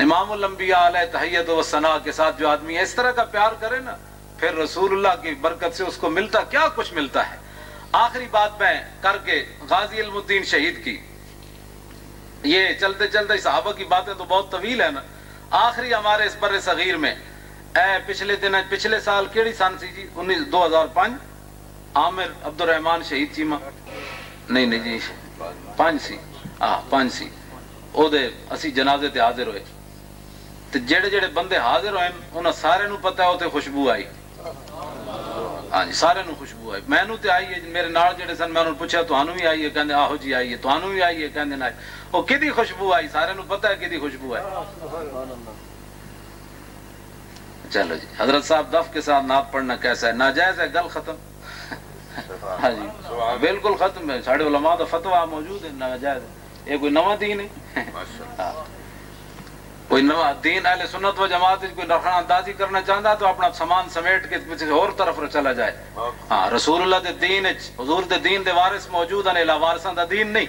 امام الانبیاء علیہ تحیت و ثنا کے ساتھ جو آدمی اس طرح کا پیار کرے نا، پھر رسول اللہ کی برکت سے اس کو ملتا کیا کچھ ملتا ہے. آخری بات میں کر کے غازی علم الدین شہید کی. یہ چلتے چلتے صحابہ کی باتیں تو بہت طویل ہے نا. آخری ہمارے اس بر صغیر میں پچھلے سال کیڑی سن سی جی 2005 عامر عبد الرحمان شہید چیما نہیں جی 5 سی 5 سی او دے اسی جنازے تے حاضر ہوئے. تے جڑے جڑے بندے حاضر ہوئے انہاں سارے نو پتہ ہے اوتے خوشبو آئی. ہاں جی سارے نو خوشبو آئی. مینوں تے آئی ہے، میرے نال جڑے سن میں انہوں نے پوچھا تانوں بھی آئی ہے؟ کہندے آہو جی آئی ہے. تانوں بھی آئی ہے؟ کہندے نہ. او کدی خوشبو آئی؟ سارے نو پتہ ہے کدی خوشبو آئی. چلو جی حضرت صاحب دف کے ساتھ نعت پڑھنا کیسا ہے؟ ناجائز ہے، گل ختم. ہاں جی بالکل ختم ہے. ساڑھے علماء دا فتویٰ موجود ہے ناجائز ہے. یہ کوئی نواں دین ہے؟ کوئی نواں دین اہل سنت و جماعت کوئی نرخان اندازی کرنا چاہتا تو اپنا سامان سمیٹ کے کسی اور طرف چلا جائے. ہاں رسول اللہ دے دین حضور دے دین دے وارث موجود ہیں، لا وارثاں دا دین نہیں.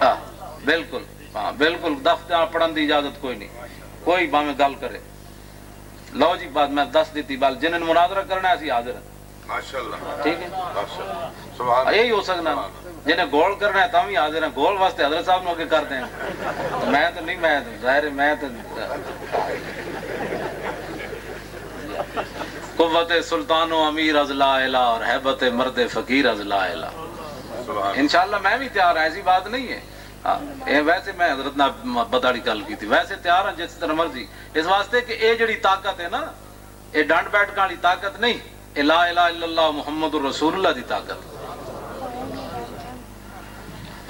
ہاں بالکل، ہاں بالکل دفتر پڑھن دی اجازت کوئی نہیں. کوئی باویں گل کرے. لو جی بات میں دس دیتی بال جنہوں مناظرہ کرنا ہے اسی حاضر ہیں. ٹھیک ہے یہی ہو سکنا. جنہیں گول کرنا ہے تم بھی حاضر ہیں. گول واسطے حضرت صاحب نے کرتے ہیں. میں تو نہیں، میں ظاہر ہے میں تو قوت سلطان و امیر از لا الہ اور حیبت مرد فقیر از لا الہ. انشاءاللہ میں بھی تیار ہوں، ایسی بات نہیں ہے. ویسے میں حضرت نے بداڑی گل کی تھی، ویسے تیار ہوں جس طرح مرضی. اس واسطے کہ یہ جڑی طاقت ہے نا، یہ ڈنڈ بیٹھ والی طاقت نہیں، لا الہ الا اللہ محمد الرسول اللہ دی طاقت.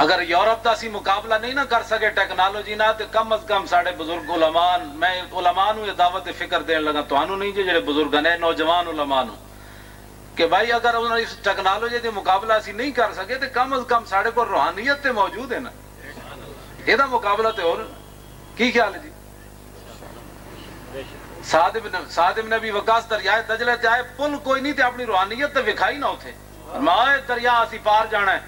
اگر یورپ دا سی مقابلہ نہیں نہ کر سکے ٹیکنالوجی نہ، تو کم از کم ساڑھے بزرگ علماء، میں علماء نو یہ دعوت فکر دین لگا، توانو نہیں جی جڑے بزرگ نے نوجوان علماء نو، کہ بھائی اگر انہوں نے اس ٹیکنالوجی دے مقابلہ اسی نہیں کر سکے تو کم از کم ساڑھے کو روحانیت تے موجود ہے نا. یہ مقابلہ تے اور کی خیال ہے جی؟ سعد بن ابی وقاص دریائے دجلہ تے آئے، پل کوئی نہیں تے اپنی روحانیت تے وکھائی نہ ہوتے. ماں دریا اسی پار جانا ہے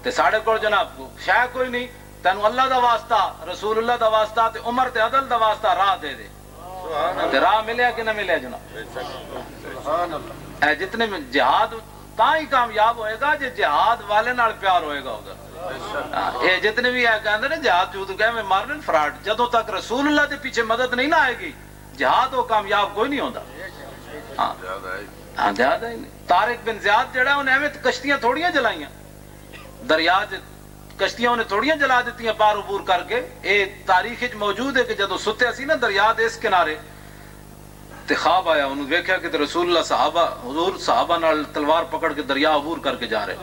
تے ساڑھے کو جناب شاہ کوئی نہیں، تینو اللہ دا واسطہ رسول اللہ دا واسطہ تے عمر تے عدل دا واسطہ راہ دے دے. تے راہ ملیا کہ نہ ملیا جناب؟ اے جتنے میں جہاد تا ہی کامیاب ہوئے گا جے جہاد والے نال پیار ہوئے گا ادھر. یہ جتنے بھی ہے کہندے نے جہاد چود گئے میں مارنے فراڈ، جدوں تک رسول اللہ دے پیچھے مدد نہیں نہ آئے گی جہاد وہ کامیاب کوئی نہیں ہوتا. ہاں زیاد ہے. طارق بن زیاد جڑا انہیں ایویں کشتیاں تھوڑیاں جلائیاں دریا کشتیاں انہیں تھوڑیاں جلا دیتی پار عبور کر کے. یہ تاریخ موجود ہے کہ جدو ستے اسی نا دریا دے اس کنارے تے خواب آیا، انہوں دیکھا کہ رسول اللہ صحابہ حضور صحابہ نال تلوار پکڑ کے دریا عبور کر کے جا رہے.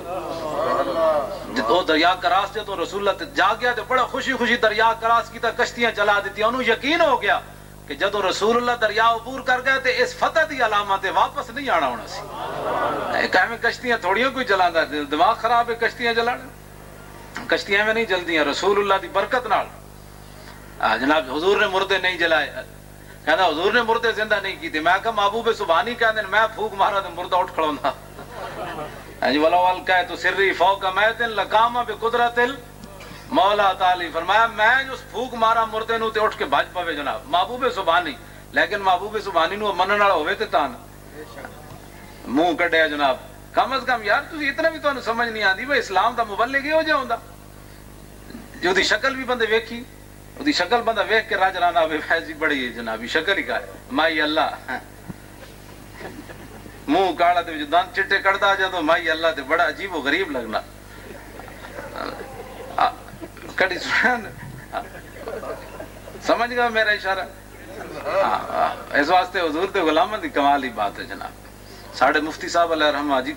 وہ دریا کراس جدو رسول اللہ جا گیا تو بڑا خوشی خوشی دریا کراس کی تا کشتیاں چلا دیتی. انہوں یقین ہو گیا کہ کہ جدو رسول اللہ دریا عبور کر گئے تے اس فتح دی علامت واپس نہیں آنا ہونا سی. کہ کشتیاں تھوڑیاں کوئی چلانا، دماغ خراب ہے کشتیاں چلانا، کشتیاں میں نہیں جلدی ہیں رسول اللہ دی برکت نال. جناب حضور نے مردے نہیں جلائے، کہنا حضور نے مردے زندہ نہیں کی تھی. میں کہا محبوب سبحانی کہہ دیں میں پھوک مارا تو مردہ اٹھ کھڑوندا. جی ولو کہ تو سری فوق میت لقام بقدرت مولا تعالی. فرمایا میں جو پھوک مارا مردے نو تے اٹھ کے بھج پوے جناب محبوب سبحانی. لیکن محبوب سبحانی نو منن والا ہوے تے تان منہ کڈیا جناب. کم از کم یار تسی اتنا بھی تانوں سمجھ نہیں آندی بھئی اسلام دا مبلغ ہو جا ہوندا جو دی شکل بھی بندے ویکھی دی شکل بندہ ویکھ کے راج رانا ہوے ویسی بڑی جنابی شکل ہی کا ہے مائی اللہ منہ کالا تے دانت چٹے کڑدا جا تو مائی اللہ تے بڑا عجیب و غریب لگنا. کڑی سن سمجھ گیا میرا اشارہ. اس واسطے حضور دے غلاماں دی کمال ہی بات ہے جناب. ساڈے مفتی صاحب علیہ رحمہ جی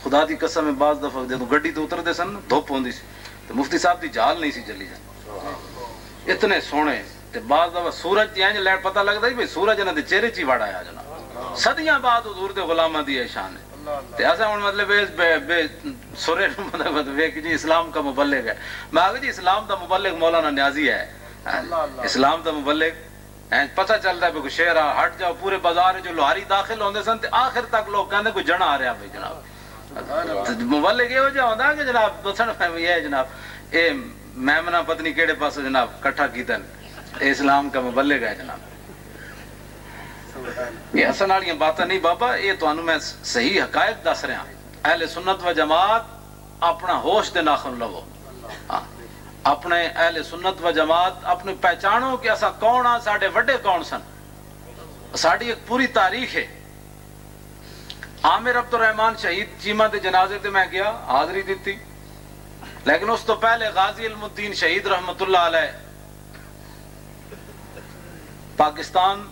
خدا دی قسم ہے بعض دفعہ جدوں گڈی تو اتردے سن دھوپ ہوندی سی تے مفتی صاحب دی جال نہیں سی چلی جاندی اتنے سونے تے بعض دفعہ سورج دی انج لائٹ پتہ لگدا سی بھئی سورج انہاں دے چہرے چ ہی وڑ آیا جناب. صدیاں بعد حضور دے غلاماں دی شان ہے. تے ایسا ہن مطلب بے سورے مطلب ویکھ جی اسلام کا مبلغ ہے. میں آگے جی اسلام دا مبلغ مولانا نیازی ہے. اسلام دا مبلغ پتہ چلتا ہے کوئی شہر ہٹ جاؤ پورے بازار جو لوہاری داخل ہوندے سن تے آخر تک لوگ کہندے کوئی جنا آ رہا بھائی جناب. مبلغ یہ ہو جا ہوندا کہ جناب دسن یہ ہے جناب اے میمنا پتنی کیڑے پاسے جناب کٹھا کیتن اسلام کا مبلغ ہے جناب. یہ ہسن والیاں باتاں نہیں بابا یہ تانوں میں صحیح حقائق دس رہا. اہل سنت و جماعت اپنا ہوش دے ناخن لو. اپنے اہل سنت و جماعت اپنی پہچانو کہ اسا کون ہاں ساڈے وڈے کون سن. ساڈی ایک پوری تاریخ ہے. عامر عبد الرحمان شہید چیمہ دے جنازے تے میں گیا حاضری دیتی لیکن اس تو پہلے غازی علم الدین شہید رحمت اللہ علیہ پاکستان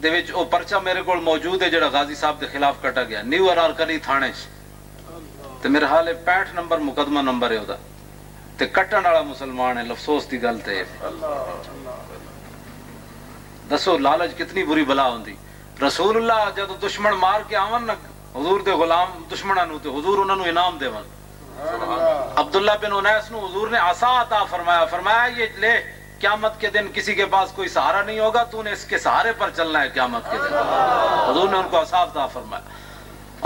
دے وچ او پرچہ میرے کول موجود ہے جڑا غازی صاحب دے خلاف کٹا گیا نیو ارارکلی تھانے تے میرے حال 65 نمبر مقدمہ نمبر ہے او دا تے کٹن والا مسلمان ہے. افسوس دی گل تے دسو لالچ کتنی بری بلا ہوندی. رسول اللہ جدو دشمن مار کے آون نا حضور دے غلام دشمناں نو تے حضور انہاں نو انعام دیون. عبداللہ بن انیس نو حضور نے عصا عطا فرمایا یہ لے قیامت کے دن کسی کے پاس کوئی سہارا نہیں ہوگا تو نے اس کے سہارے پر چلنا ہے قیامت کے دن. حضور نے ان کو عصا عطا فرمایا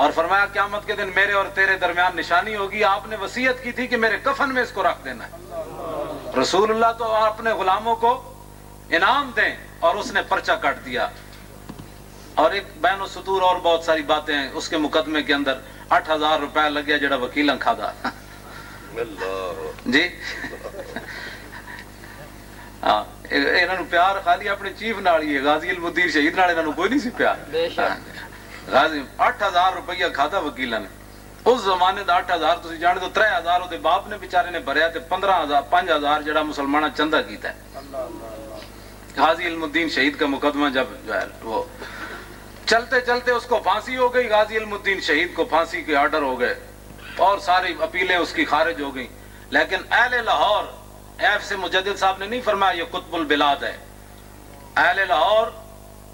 اور فرمایا قیامت کے دن میرے اور تیرے درمیان نشانی ہوگی. آپ نے وصیت کی تھی کہ میرے کفن میں اس کو رکھ دینا ہے. رسول اللہ تو اپنے غلاموں کو انعام دیں اور اس نے پرچہ کاٹ دیا. اور ایک بین السطور اور بہت ساری باتیں ہیں اس کے مقدمے کے اندر 8000 روپے لگیا جڑا وکیلاں کھادا جی. ہاں انہاں نو پیار خالی اپنے چیف نال ہی ہے غازی علم الدین شہید نال انہاں نو کوئی نہیں سی پیار. غازی 8000 روپیہ کھادا وکیلاں نے. اس زمانے دا 8000 تسی جانے تو 3000 او دے باپ نے بیچارے نے بھریا تے 15000 5000 جڑا مسلماناں چندہ کیتا ہے. غازی علم الدین شہید کا مقدمہ جب جو ہے وہ چلتے چلتے اس کو پھانسی ہو گئی. غازی علم الدین شہید کو پھانسی کے آرڈر ہو گئے اور ساری اپیلیں اس کی خارج ہو گئیں. لیکن اہل لاہور ایف سے مجدد صاحب نے نہیں فرمایا یہ قطب البلاد ہے. اہل لاہور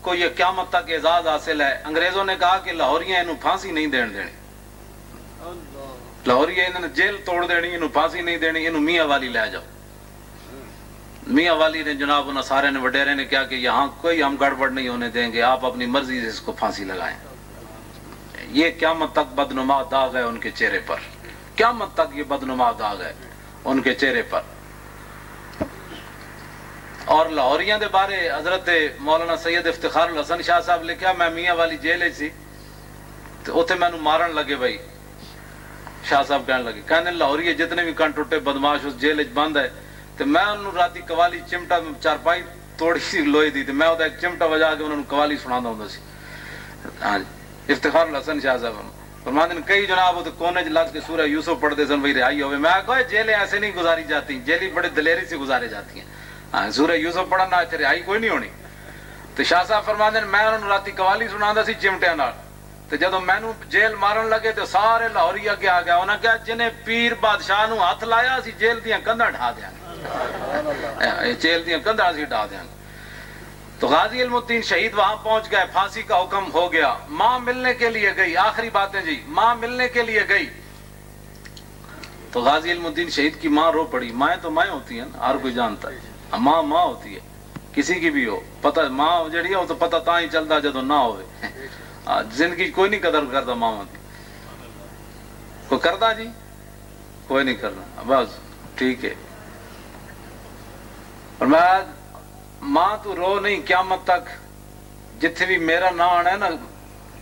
کو یہ قیامت تک اعزاز حاصل ہے. انگریزوں نے کہا کہ لاہوریاں انہوں پھانسی نہیں دینی لاہوریاں انہوں نے جیل توڑ دینی انہوں پھانسی نہیں دینی انہوں میاں والی لے جاؤ. میاں والی نے جناب انہوں سارے نے وڈیرے نے کہا کہ یہاں کوئی ہم گڑبڑ نہیں ہونے دیں گے آپ اپنی مرضی سے اس کو پھانسی لگائیں. یہ قیامت تک بدنما داغ ہے ان کے چہرے پر. قیامت تک یہ بدنما داغ ہے ان کے چہرے پر. اور لاہوریاں دے بارے حضرت مولانا سید افتخار الحسن شاہ صاحب لکھا میں میاں والی جیل سی تو اتنے میں مارن لگے بھائی. شاہ صاحب کہنے لگے کہنے لاہوری جتنے بھی کن ٹوٹے بدماش اس جیل بند ہے تو میں انہوں راتی قوالی چمٹا چارپائی توڑی سی لوہے دی تو میں ایک چمٹا بجا کے انہوں قوالی سنا ہوں سی. ہاں جی افتخار الحسن شاہ صاحب فرماتے ہیں کئی جناب وہ کونے لگ کے سورہ یوسف پڑھتے سن بھائی رہائی ہوئے. میں کہا جیلیں ایسے نہیں گزاری جاتی جیلی بڑے دلیری سے گزارے جاتی ہیں. ہاں سورہ یوسف پڑھنا اتنے رہائی کوئی نہیں ہونی. تو شاہ صاحب فرماتے ہیں میں انہوں راتی قوالی سنا سی چمٹیا نال تو جدو مینو جیل مارن لگے تو سارے لاہوری اگے آ گیا. انہوں نے کہا جنہیں پیر بادشاہ نو ہاتھ لایا اسی جیل دیاں کندھاں ڈھا دیا جیل دیاں کندھاں اسی ڈھا دیا. تو غازی علم الدین شہید وہاں پہنچ گئے, پھانسی کا حکم ہو گیا. ماں ملنے کے لیے گئی, آخری باتیں جی, ماں ملنے کے لیے گئی تو غازی علم الدین شہید کی ماں رو پڑی. مائیں تو مائیں ہوتی ہیں نا, ہر کوئی جانتا ہے, ماں ماں ہوتی ہے, کسی کی بھی ہو. پتہ ماں جڑی ہے وہ تو پتہ تاں ہی چلتا جدو نہ ہوئے. زندگی کوئی نہیں قدر کرتا ماں کی, کوئی کرتا جی, کوئی نہیں کرنا, بس ٹھیک ہے. اور میں ماں تو رو نہیں قیامت تک, جتھے بھی میرا نام آنا ہے نا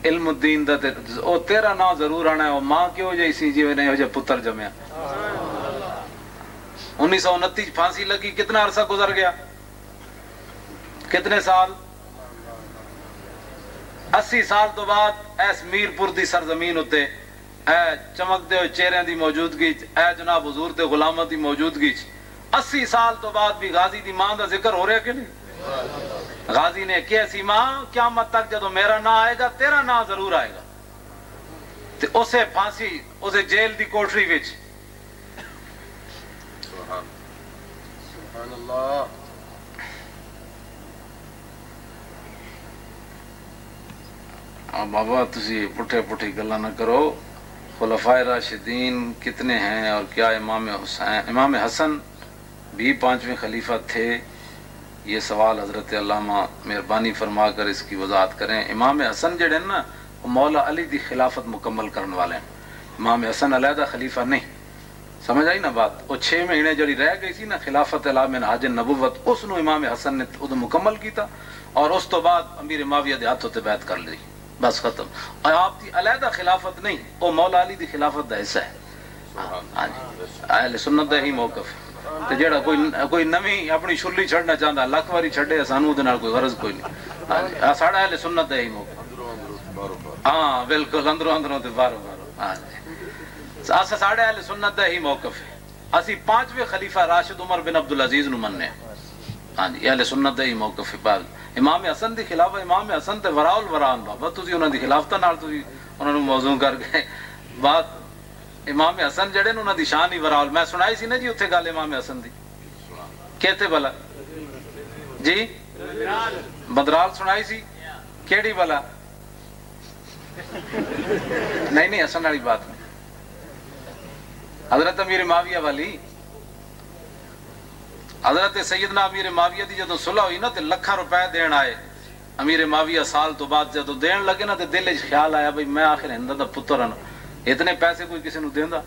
علم الدین دا او تیرا نام ضرور آنا ہے. وہ ماں کیوں جی سی جی نے ہو جائے پتر جمیا. 1929 پھانسی لگی, کتنا عرصہ گزر گیا, کتنے سال, 80 سال تو بعد ایس میرپور دی سرزمین ہوتے اے چمکتے ہوئے چہرے دی موجودگی, اے جناب حضور تے غلامہ دی موجودگی, 80 سال تو بعد بھی غازی دی ماں دا ذکر ہو رہا کہ نہیں. غازی نے کہ سی ماں قیامت تک جدو میرا نام آئے گا تیرا نام ضرور آئے گا. تے اسے پھانسی, اسے جیل دی کوٹری وچ سبحان اللہ. بابا تسی پٹھے پٹھی گلا نہ کرو. خلفائے راشدین کتنے ہیں اور کیا امام حسن بھی 5ویں خلیفہ تھے؟ یہ سوال حضرت علامہ مہربانی فرما کر اس کی وضاحت کریں. امام حسن جڑے نا وہ مولا علی دی خلافت مکمل کرنے والے ہیں. امام حسن علیحدہ خلیفہ نہیں, سمجھ آئی نا بات. وہ 6 مہینے جڑی رہ گئی سی نا خلافت اعلی من حاج نبوت, اس نو امام حسن نے ادو مکمل کیتا اور اس تو بعد امیر معاویہ دے ہاتھوں تے بیعت کر لی, بس ختم. اور آپ دی علیحدہ خلافت نہیں, وہ مولا علی دی خلافت دا حصہ ہے. ہاں جی, اہل سنت دا ہی موقف ہے. تے جڑا کوئی نویں اپنی شلی چھڑنا چاہتا لکھ واری چھڑے, سانو دے نال کوئی غرض کوئی نہیں. ہاں جی, ساڈا اہل سنت دا ہی موقف. ہاں بالکل, اندروں اندروں تے باہروں باہروں. ہاں جی, اسا ساڈے اہل سنت دا ہی موقف ہے. اسی 5ویں خلیفہ راشد عمر بن عبدالعزیز نو مننے. ہاں جی, اہل سنت دا ہی موقف ہے. بال امام حسن دی خلافت, امام حسن تے وراء الوران بابا, تسی انہاں دی خلافتاں نال تسی انہاں نو موضوع کر کے بات. امام حسن جڑے نے انہاں دی شان ہی وراء. میں سنائی سی نا جی اتھے گل امام حسن دی, کہتے بلا جی, بدرال سنائی سی, کیڑی بلا؟ نہیں حسن والی بات نہیں, حضرت امیر معاویہ والی. حضرت سیدنا امیر معاویہ دی جدو صلح ہوئی نا تے لکھاں روپے دین آئے. امیر معاویہ سال تو بعد جدو دین لگے نا تے دل وچ خیال آیا بھئی میں آخر ہند دا پتر ہاں, اتنے پیسے کوئی کسی نو دیندا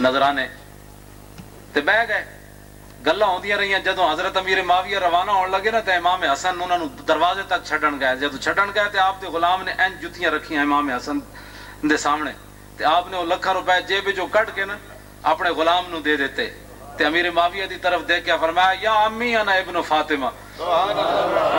نظرانے. تے بہ گئے, گلاں ہوندیاں رہیاں. جدو حضرت امیر معاویہ روانہ ہون لگے نا تے امام حسن انہاں نو دروازے تک چھڈن گئے. جدو چھڈن گئے تے آپ دے غلام نے این جتیاں رکھیاں امام حسن دے سامنے, تے آپ نے وہ لکھاں روپے جیب وچوں کڈ کے نا اپنے غلام نو دے دیتے. تے امیر معاویہ دی طرف دیکھ کے فرمایا یا امی انا ابن فاطمہ,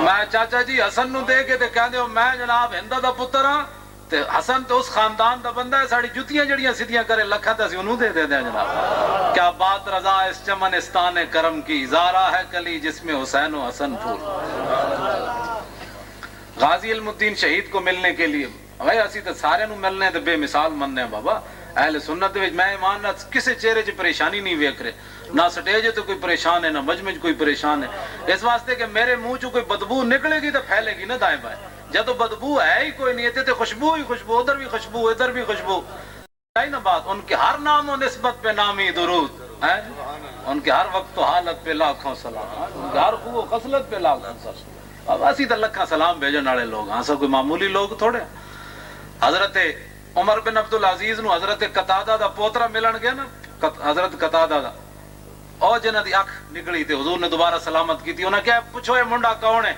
میں چاچا جی حسن نو دے کے تے کہندے ہو میں جناب ہندا دا پتر ہاں, تے حسن تو اس خاندان دا بندہ ہے, ساڑی جتیاں جڑیاں سیدھیاں کرے لکھاں تے اسی انہوں دے دیں جناب. کیا بات رضا اس چمن استان کرم کی, زارا ہے کلی جس میں حسین و حسن پھول. غازی علم الدین شہید کو ملنے کے لیے بھائی اسی تے سارے نو ملنے تے بے مثال مننے ہیں بابا. اہل سنت دے وچ میں ایمان نہ کسے چہرے 'چ پریشانی نہیں ویکھ رہے, نہ سٹیج تے کوئی پریشان ہے, نہ مجمع 'چ کوئی پریشان ہے. اس واسطے کہ میرے منہ 'چوں کوئی بدبو نکلے گی تو پھیلے گی نہ دائیں بائیں. جب بدبو ہے ہی کوئی نہیں, تے خوشبو ہی خوشبو, ادھر بھی خوشبو ادھر بھی خوشبو. ہے نا بات. ان کے ہر نام و نسبت پہ نامی درود ہے, ان کے ہر وقت و حالت پہ لاکھوں سلام, ان کے ہر خوب و خصلت پہ لاکھوں سلام. اب اسی تے لکھاں سلام بھیجن والے لوگ ہاں, سب کوئی معمولی لوگ تھوڑے. حضرت عمر بن عبدالعزیز نو حضرت قتادہ دا پوترا ملن گیا نا, حضرت قتادہ دا, اور جنہ دی اکھ نکلی تے حضور نے دوبارہ سلامت کی تھی. انہاں کہا پوچھو یہ منڈا کون ہے,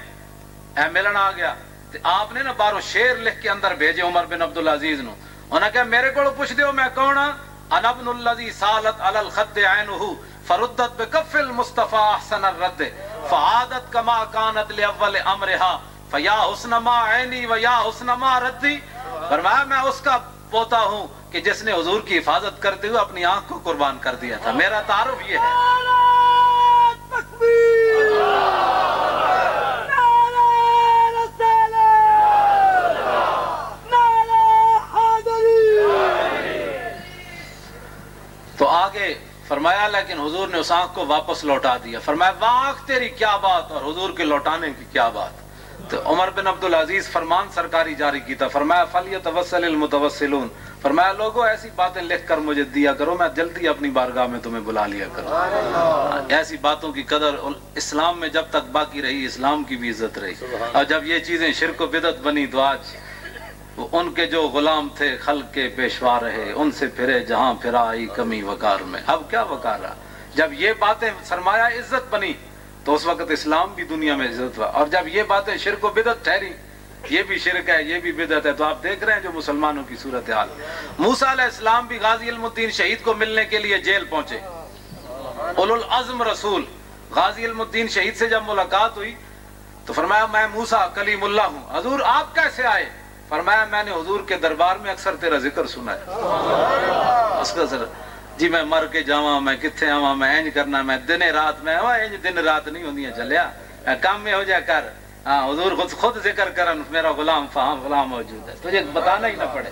اے ملن آ گیا. تے آپ نے نا باہروں شعر لکھ کے اندر بھیجے عمر بن عبدالعزیز نو. انہاں کہا میرے کو پوچھ دیو میں کون ہاں. انا ابن الذی سالت علی الخد عینہ فردت بکف المصطفى احسن الرد فعادت کما کانت لاول امرها فیا حسن ما عینی ویا حسن ما ردی. فرمایا میں اس کا پوتا ہوں کہ جس نے حضور کی حفاظت کرتے ہوئے اپنی آنکھ کو قربان کر دیا تھا. میرا تعارف یہ ہے. تو آگے فرمایا لیکن حضور نے اس آنکھ کو واپس لوٹا دیا. فرمایا واہ آنکھ تیری کیا بات اور حضور کے لوٹانے کی کیا بات. تو عمر بن عبدالعزیز فرمان سرکاری جاری کی تھا. فرمایا فلیتوسل المتوسلون، فرمایا لوگوں ایسی باتیں لکھ کر مجھے دیا کرو، میں جلدی اپنی بارگاہ میں تمہیں بلا لیا کروں. ایسی باتوں کی قدر اسلام میں جب تک باقی رہی اسلام کی بھی عزت رہی. اور جب یہ چیزیں شرک و بدعت بنی تو آج ان کے جو غلام تھے خلق کے پیشوا رہے، ان سے پھرے جہاں پھرا آئی کمی وقار میں. اب کیا وقار رہا؟ جب یہ باتیں سرمایہ عزت بنی تو اس وقت اسلام بھی دنیا میں عزت ہوا. اور جب یہ باتیں شرک و بدعت ٹھہری، یہ بھی شرک ہے یہ بھی بدعت ہے، تو آپ دیکھ رہے ہیں جو مسلمانوں کی صورتحال. موسیٰ علیہ السلام بھی غازی علم الدین شہید کو ملنے کے لیے جیل پہنچے. اولو العزم رسول غازی علم الدین شہید سے جب ملاقات ہوئی تو فرمایا میں موسیٰ کلیم اللہ ہوں. حضور آپ کیسے آئے؟ فرمایا میں نے حضور کے دربار میں اکثر تیرا ذکر سنا ہے. اس کا ذرا جی میں مر کے جاواں میں کتنے آواں میں اینج کرنا میں دن رات میں اینج دن رات نہیں ہوندیاں چلیا کام میں ہو جا کر. ہاں حضور خود ذکر کرن میرا غلام فلاں موجود ہے، تجھے بتانا ہی نہ پڑے.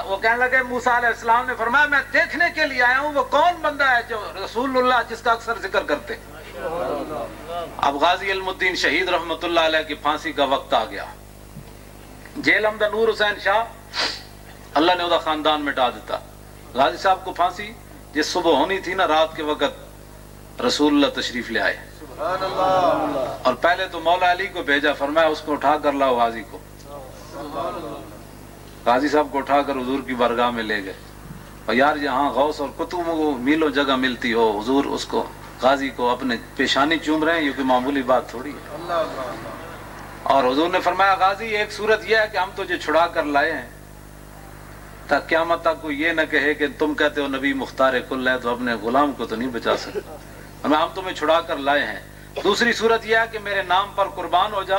وہ کہنے لگے موسیٰ علیہ السلام نے فرمایا میں دیکھنے کے لیے آیا ہوں وہ کون بندہ ہے جو رسول اللہ جس کا اکثر ذکر کرتے. اب غازی علم الدین شہید رحمت اللہ علیہ کی پھانسی کا وقت آ گیا. جیل احمد نور حسین شاہ اللہ نے وہ خاندان مٹا دیتا. غازی صاحب کو پھانسی جس صبح ہونی تھی نا رات کے وقت رسول اللہ تشریف لے آئے. اور پہلے تو مولا علی کو بھیجا، فرمایا اس کو اٹھا کر لاؤ غازی کو. غازی صاحب کو اٹھا کر حضور کی بارگاہ میں لے گئے. اور یار یہاں غوث اور قطب کو میلوں جگہ ملتی ہو، حضور اس کو غازی کو اپنے پیشانی چوم رہے ہیں، یہ کوئی معمولی بات تھوڑی ہے. اور حضور نے فرمایا غازی ایک صورت یہ ہے کہ ہم تجھے چھڑا کر لائے ہیں تاکہ قیامت تک کوئی یہ نہ کہے کہ تم کہتے ہو نبی مختار کل ہے تو اپنے غلام کو تو نہیں بچا سکتے، ہم تمہیں چھڑا کر لائے ہیں. دوسری صورت یہ ہے کہ میرے نام پر قربان ہو جا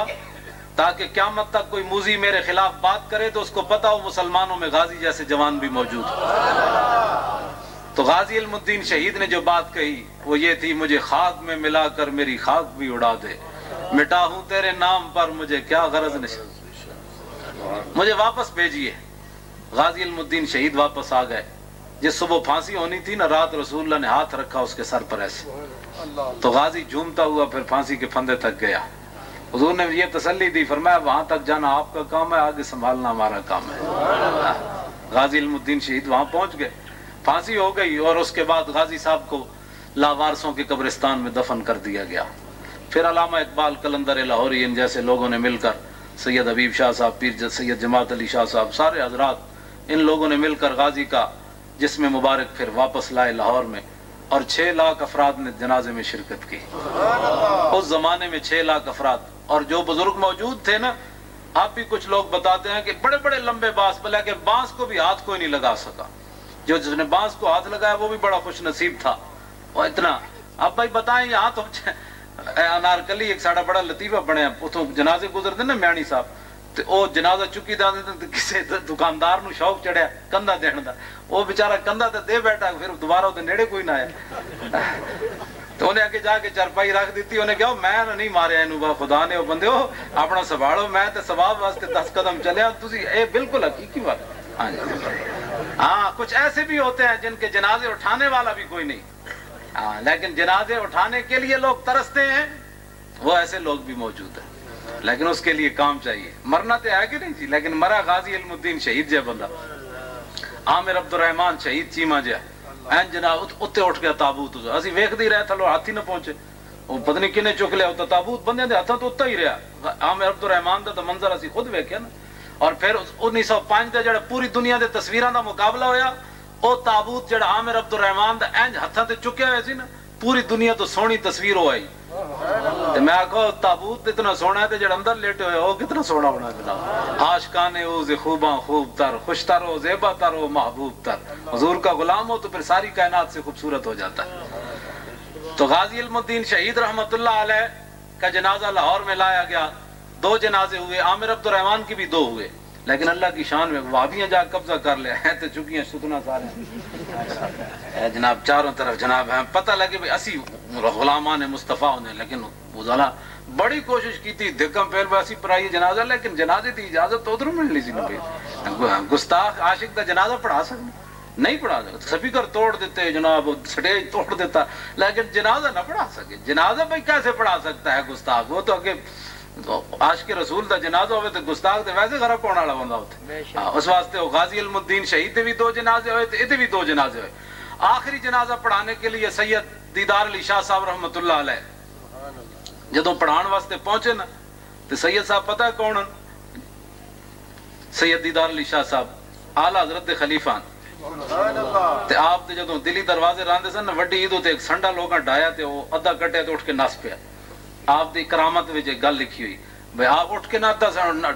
تاکہ قیامت تک کوئی موذی میرے خلاف بات کرے تو اس کو پتا ہو مسلمانوں میں غازی جیسے جوان بھی موجود ہو. تو غازی علم الدین شہید نے جو بات کہی وہ یہ تھی مجھے خاک میں ملا کر میری خاک بھی اڑا دے، مٹا ہوں تیرے نام پر مجھے کیا غرض نہیں، مجھے واپس بھیجیے. غازی علم الدین شہید واپس آ گئے. جس صبح پھانسی ہونی تھی نا رات رسول اللہ نے ہاتھ رکھا اس کے سر پر ایسے، تو غازی جھومتا ہوا پھر پھانسی کے پھندے تک گیا. حضور نے یہ تسلی دی، فرمایا وہاں تک جانا آپ کا کام ہے، آگے سنبھالنا ہمارا کام ہے. غازی علم الدین شہید وہاں پہنچ گئے، پھانسی ہو گئی اور اس کے بعد غازی صاحب کو لاوارثوں کے قبرستان میں دفن کر دیا گیا. پھر علامہ اقبال قلندر لاہوری ان جیسے لوگوں نے مل کر سید حبیب شاہ صاحب، پیر سید جماعت علی شاہ صاحب، سارے حضرات ان لوگوں نے مل کر غازی کا جسم مبارک پھر واپس لائے لاہور میں، اور 6 لاکھ افراد نے جنازے میں شرکت کی. اس زمانے میں 6 لاکھ افراد. اور جو بزرگ موجود تھے نا، آپ بھی کچھ لوگ بتاتے ہیں کہ بڑے بڑے لمبے بانس، بلکہ بانس کو بھی ہاتھ کوئی نہیں لگا سکا. جس نے بانس کو ہاتھ لگایا وہ بھی بڑا خوش نصیب تھا. اور اتنا اب بھائی بتائیں یہاں تو انارکلی ایک ساڑا بڑا لطیفہ بنے اتوں جنازے گزرتے نا میانی صاحب، تو او جنازہ چکی دا کسی دکاندار نو شوق چڑھیا کندھا دین دا، وہ بیچارہ کندھا تے دے بیٹھا، پھر دوبارہ وہ نیڑے کوئی نہ آیا. تو انہیں آگے جا کے چرپائی رکھ دیتی. انہیں کہا میں نہیں ماریا انہوں، خدا نے وہ بندے ہو اپنا سنبھالو، میں تے ثواب واسطے 10 قدم چلیا. تسی اے بالکل حقیقی بات. ہاں جی ہاں کچھ ایسے بھی ہوتے ہیں جن کے جنازے اٹھانے والا بھی کوئی نہیں، ہاں لیکن جنازے اٹھانے کے لیے لوگ ترستے ہیں، وہ ایسے لوگ بھی موجود ہیں. لیکن اس کے لیے کام چاہیے. مرنا تو ہے کہ نہیں جی، لیکن مرا غازی علم الدین شہید جا بندہ. عامر عبد الرحمان شہید چیما جا این جناب اتنے اٹھ گیا تابوت، اسی ویکھدے ہی رہے تھلو ہاتھ ہی نہ پہنچے، وہ پتہ نہیں کنے چک لیا ہوتا تابوت بندے دے ہاتھاں تو اتنا ہی رہا. عامر عبد الرحمان دا تو منظر اسی خود ویکھیا نا. اور پھر 1905 دا جڑا پوری دنیا دے تصویراں دا مقابلہ ہویا، او تابوت جڑا عامر عبد الرحمان دا اینج ہاتھاں تے چکیا ہویا سی نا، پوری دنیا تو سونی تصویر ہو آئی. تے میں آکھو تابوت اتنا سونا ہے تے جڑا اندر لیٹے ہوئے وہ کتنا سونا ہونا جناب. عاشقان اوز خوباں خوب تر، خوش تر ہو، زیبا تر ہو، محبوب تر. حضور کا غلام ہو تو پھر ساری کائنات سے خوبصورت ہو جاتا ہے. تو غازی علم الدین شہید رحمت اللہ علیہ کا جنازہ لاہور میں لایا گیا. 2 جنازے ہوئے، عامر عبد الرحمان کی بھی 2 ہوئے. لیکن اللہ کی شان میں وہابیاں جا قبضہ کر لیا ہے تو چکیاں ستنا سارے جناب چاروں طرف جناب ہیں. پتہ لگے بھی اسی غلامان مصطفیٰ ہونے، لیکن وہ ذالا بڑی کوشش کی تھی دھکم پھیل باسی پرائی جنازہ، لیکن جنازے دی اجازت تو ادھر مل لی سی نا. گستاخ عاشق کا جنازہ پڑھا سکتے نہیں پڑھا سکتا. سپیکر توڑ دیتے جناب, سٹیج توڑ دیتا, لیکن جنازہ نہ پڑھا سکے. جنازہ بھائی کیسے پڑھا سکتا ہے گستاخ؟ وہ تو کہ عاشق رسول دا جنازہ ہوئے تو گستاخ دے ویسے غرق ہونے والا بندہ ہوتے. اس واسطے وہ غازی علم الدین شہید دے بھی 2 جنازے ہوئے, تے بھی 2 جنازے ہوئے. آخری جنازہ پڑھانے کے لیے سید دیدار علی شاہ صاحب رحمۃ اللہ علیہ جدوں پڑھان واسطے پہنچے نا, تو سید صاحب پتہ ہے کون؟ سید دیدار علی شاہ صاحب اعلی حضرت دے خلیفہ تے آپ دے جدوں دلی دروازے راندے سن وڈی عید تے ایک سنڈا لوکاں ڈایا تے وہ ادھا کٹیا تے اٹھ کے نس پیا. آپ دی کرامت وچ ایک گل لکھی ہوئی بھئی آپ اٹھ کے نہ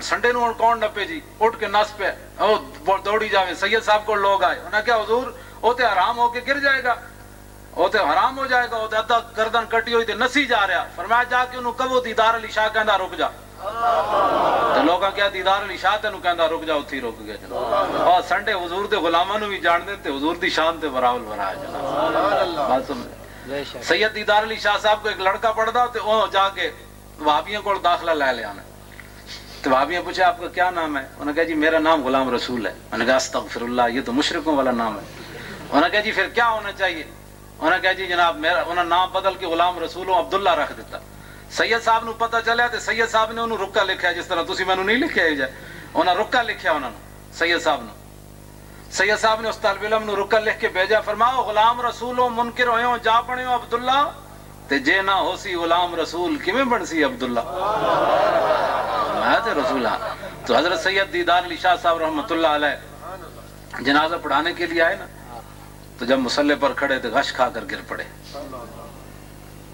سنڈے نو کون نپے جی, اٹھ کے نس پیا, او دوڑی جاوے. سید صاحب کو لوگ آئے, انہاں کہا حضور وہ تے حرام ہو کے گر جائے گا, وہ تے حرام ہو جائے گا, وہ تے ادھا گردن کٹی ہوئی تے نسی جا رہا. فرمایا جا کے انہوں کہو دیدار علی شاہ کہندا رک جا. تے لوگاں کہا دیدار علی شاہ تینوں کہندا رک جا, اتھی رک گیا جناب. اور سنڈے حضور دے غلاماں نو بھی جان دے تے حضور دی شان تے براول برا ہے جناب. بات سمجھ. سید دیدار علی شاہ صاحب کو ایک لڑکا پڑھتا تے وہ جا کے وہابیوں کو داخلہ لے لیا. تو وہابیوں پوچھا آپ کا کیا نام ہے؟ انہوں نے کہا جی میرا نام غلام رسول ہے. انہوں نے کہا استغفر اللہ, یہ تو مشرکوں والا نام ہے. انہوں نے کہا جی پھر کیا ہونا چاہیے؟ انہوں نے کہا جی جناب میرا, انہوں نے نام بدل کے غلام رسول عبداللہ رکھ دیتا. سید صاحب نو پتہ چلیا تے سید صاحب نے انہوں رکا لکھیا جس طرح تسی مینوں نہیں لکھیا ہے. انہوں نے رکا لکھیا انہوں نے سید صاحب نے. سید صاحب نے اس طالب علم نو رکا لکھ کے بھیجا, فرماؤ غلام رسول منکر ہوئے جا بنے عبداللہ, تے جے نہ ہو سی غلام رسول کیویں بن سی عبداللہ. میں تے رسول ہاں. تو حضرت سید دیدار علی شاہ صاحب رحمۃ اللہ علیہ جنازہ پڑھانے کے لیے آئے نا, تو جب مصلی پر کھڑے تو غش کھا کر گر پڑے.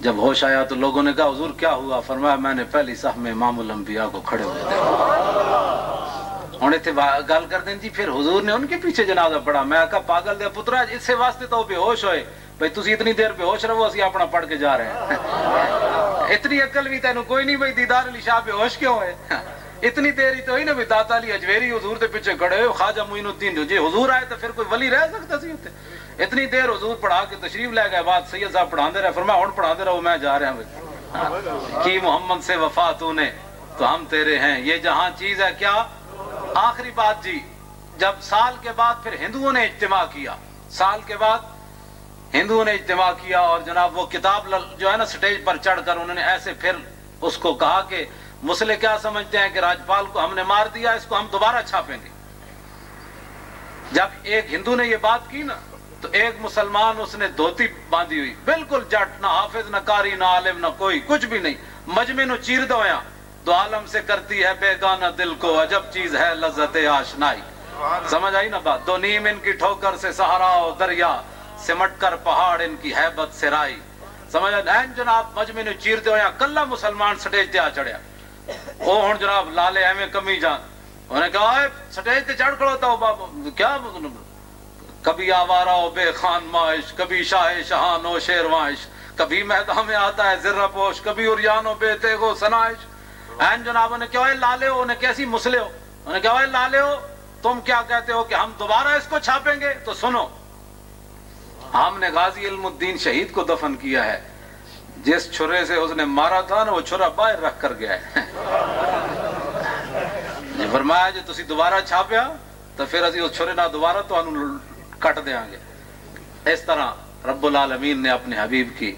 جب ہوش آیا تو لوگوں نے کہا حضور کیا ہوا؟ فرمایا میں نے پہلی صف میں امام الانبیاء کو کھڑے ہوئے دیکھا. ہوں اتنے گل کر دیں جی پھر حضور نے ان کے پیچھے جنازہ پڑھا. میں کہا پاگل دے پترا, اس سے واسطے تو بے ہوش ہوئے بھائی تسی اتنی دیر بے ہوش رہو, اسی اپنا پڑھ کے جا رہے ہیں. اتنی عقل بھی تینوں کوئی نہیں بھائی دیدار علی شاہ بے ہوش کیوں ہے؟ اتنی دیر ہی تو ہی نا بھی داتا علی اجویری حضور دے پیچھے کھڑے ہو, خواجہ معین الدین جی حضور آئے تو پھر کوئی ولی رہ سکتا سی اتنے. اتنی دیر حضور پڑھا کے تشریف لے گئے, بعد سید صاحب پڑھاندے رہے. فرمایا ہن پڑھاندے رہو, میں جا رہا ہوں. کی محمد سے وفا تو نے تو ہم تیرے ہیں, یہ جہاں چیز ہے کیا. آخری بات جی, جب سال کے بعد پھر ہندوؤں نے اجتماع کیا, سال کے بعد ہندوؤں نے اجتماع کیا, اور جناب وہ کتاب جو ہے نا سٹیج پر چڑھ کر انہوں نے ایسے پھر اس کو کہا کہ مسلے کیا سمجھتے ہیں کہ راجپال کو ہم نے مار دیا, اس کو ہم دوبارہ چھاپیں گے. جب ایک ہندو نے یہ بات کی نا, تو ایک مسلمان اس نے دھوتی باندھی ہوئی, بالکل جٹ, نہ حافظ نہ قاری نہ عالم نہ کوئی, کچھ بھی نہیں, مجمع نو چیر دویا, دو عالم سے کرتی ہے بیگانہ دل کو عجب چیز ہے لذت آشنائی. سمجھ آئی نا بات؟ دو نیم ان کی ٹھوکر سے صحرا و دریا, سمٹ کر پہاڑ ان کی ہیبت سے رائی. سمجھ آئی جناب؟ مجمع نو چیر دویا, کلا مسلمان سٹیج تے آ چڑھیا. وہ ہن جناب لالے ایویں کمی جان, انہوں نے کہا سٹیج تے چڑھ کھڑوتا ہو بابا, کیا کبھی آوارہ و بے خان معاش, کبھی شاہ شہان و شیروانش, کبھی میدان میں آتا ہے زرہ پوش, کبھی اریان و بے تیغ و سنائش. این جناب نے کہا لالے ہو, انہیں کیسی مسلے ہو, انہوں نے کہا لالے ہو تم کیا کہتے ہو کہ ہم دوبارہ اس کو چھاپیں گے؟ تو سنو, ہم نے غازی علم الدین شہید کو دفن کیا ہے, جس چھرے سے اس نے مارا تھا نا وہ چھرا باہر رکھ کر گیا ہے. فرمایا جی تسی دوبارہ چھاپیا تو پھر اسی اس چھرے نہ دوبارہ تو کٹ دیاں گے. اس طرح رب العالمین نے اپنے حبیب کی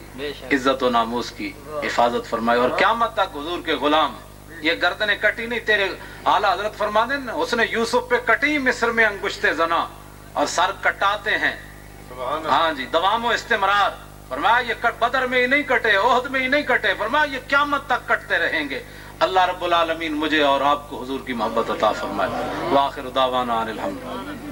عزت و ناموس کی حفاظت فرمائی, اور قیامت تک حضور کے غلام یہ گردنیں کٹی نہیں. تیرے اعلیٰ حضرت فرماتے ہیں اس نے یوسف پہ کٹی مصر میں انگشتے زنا, اور سر کٹاتے ہیں. ہاں جی, دوام و استمرار. فرمایا یہ بدر میں ہی نہیں کٹے, احد میں ہی نہیں کٹے, فرمایا یہ قیامت تک کٹتے رہیں گے. اللہ رب العالمین مجھے اور آپ کو حضور کی محبت عطا فرمائے. وآخر دعوانا ان الحمد.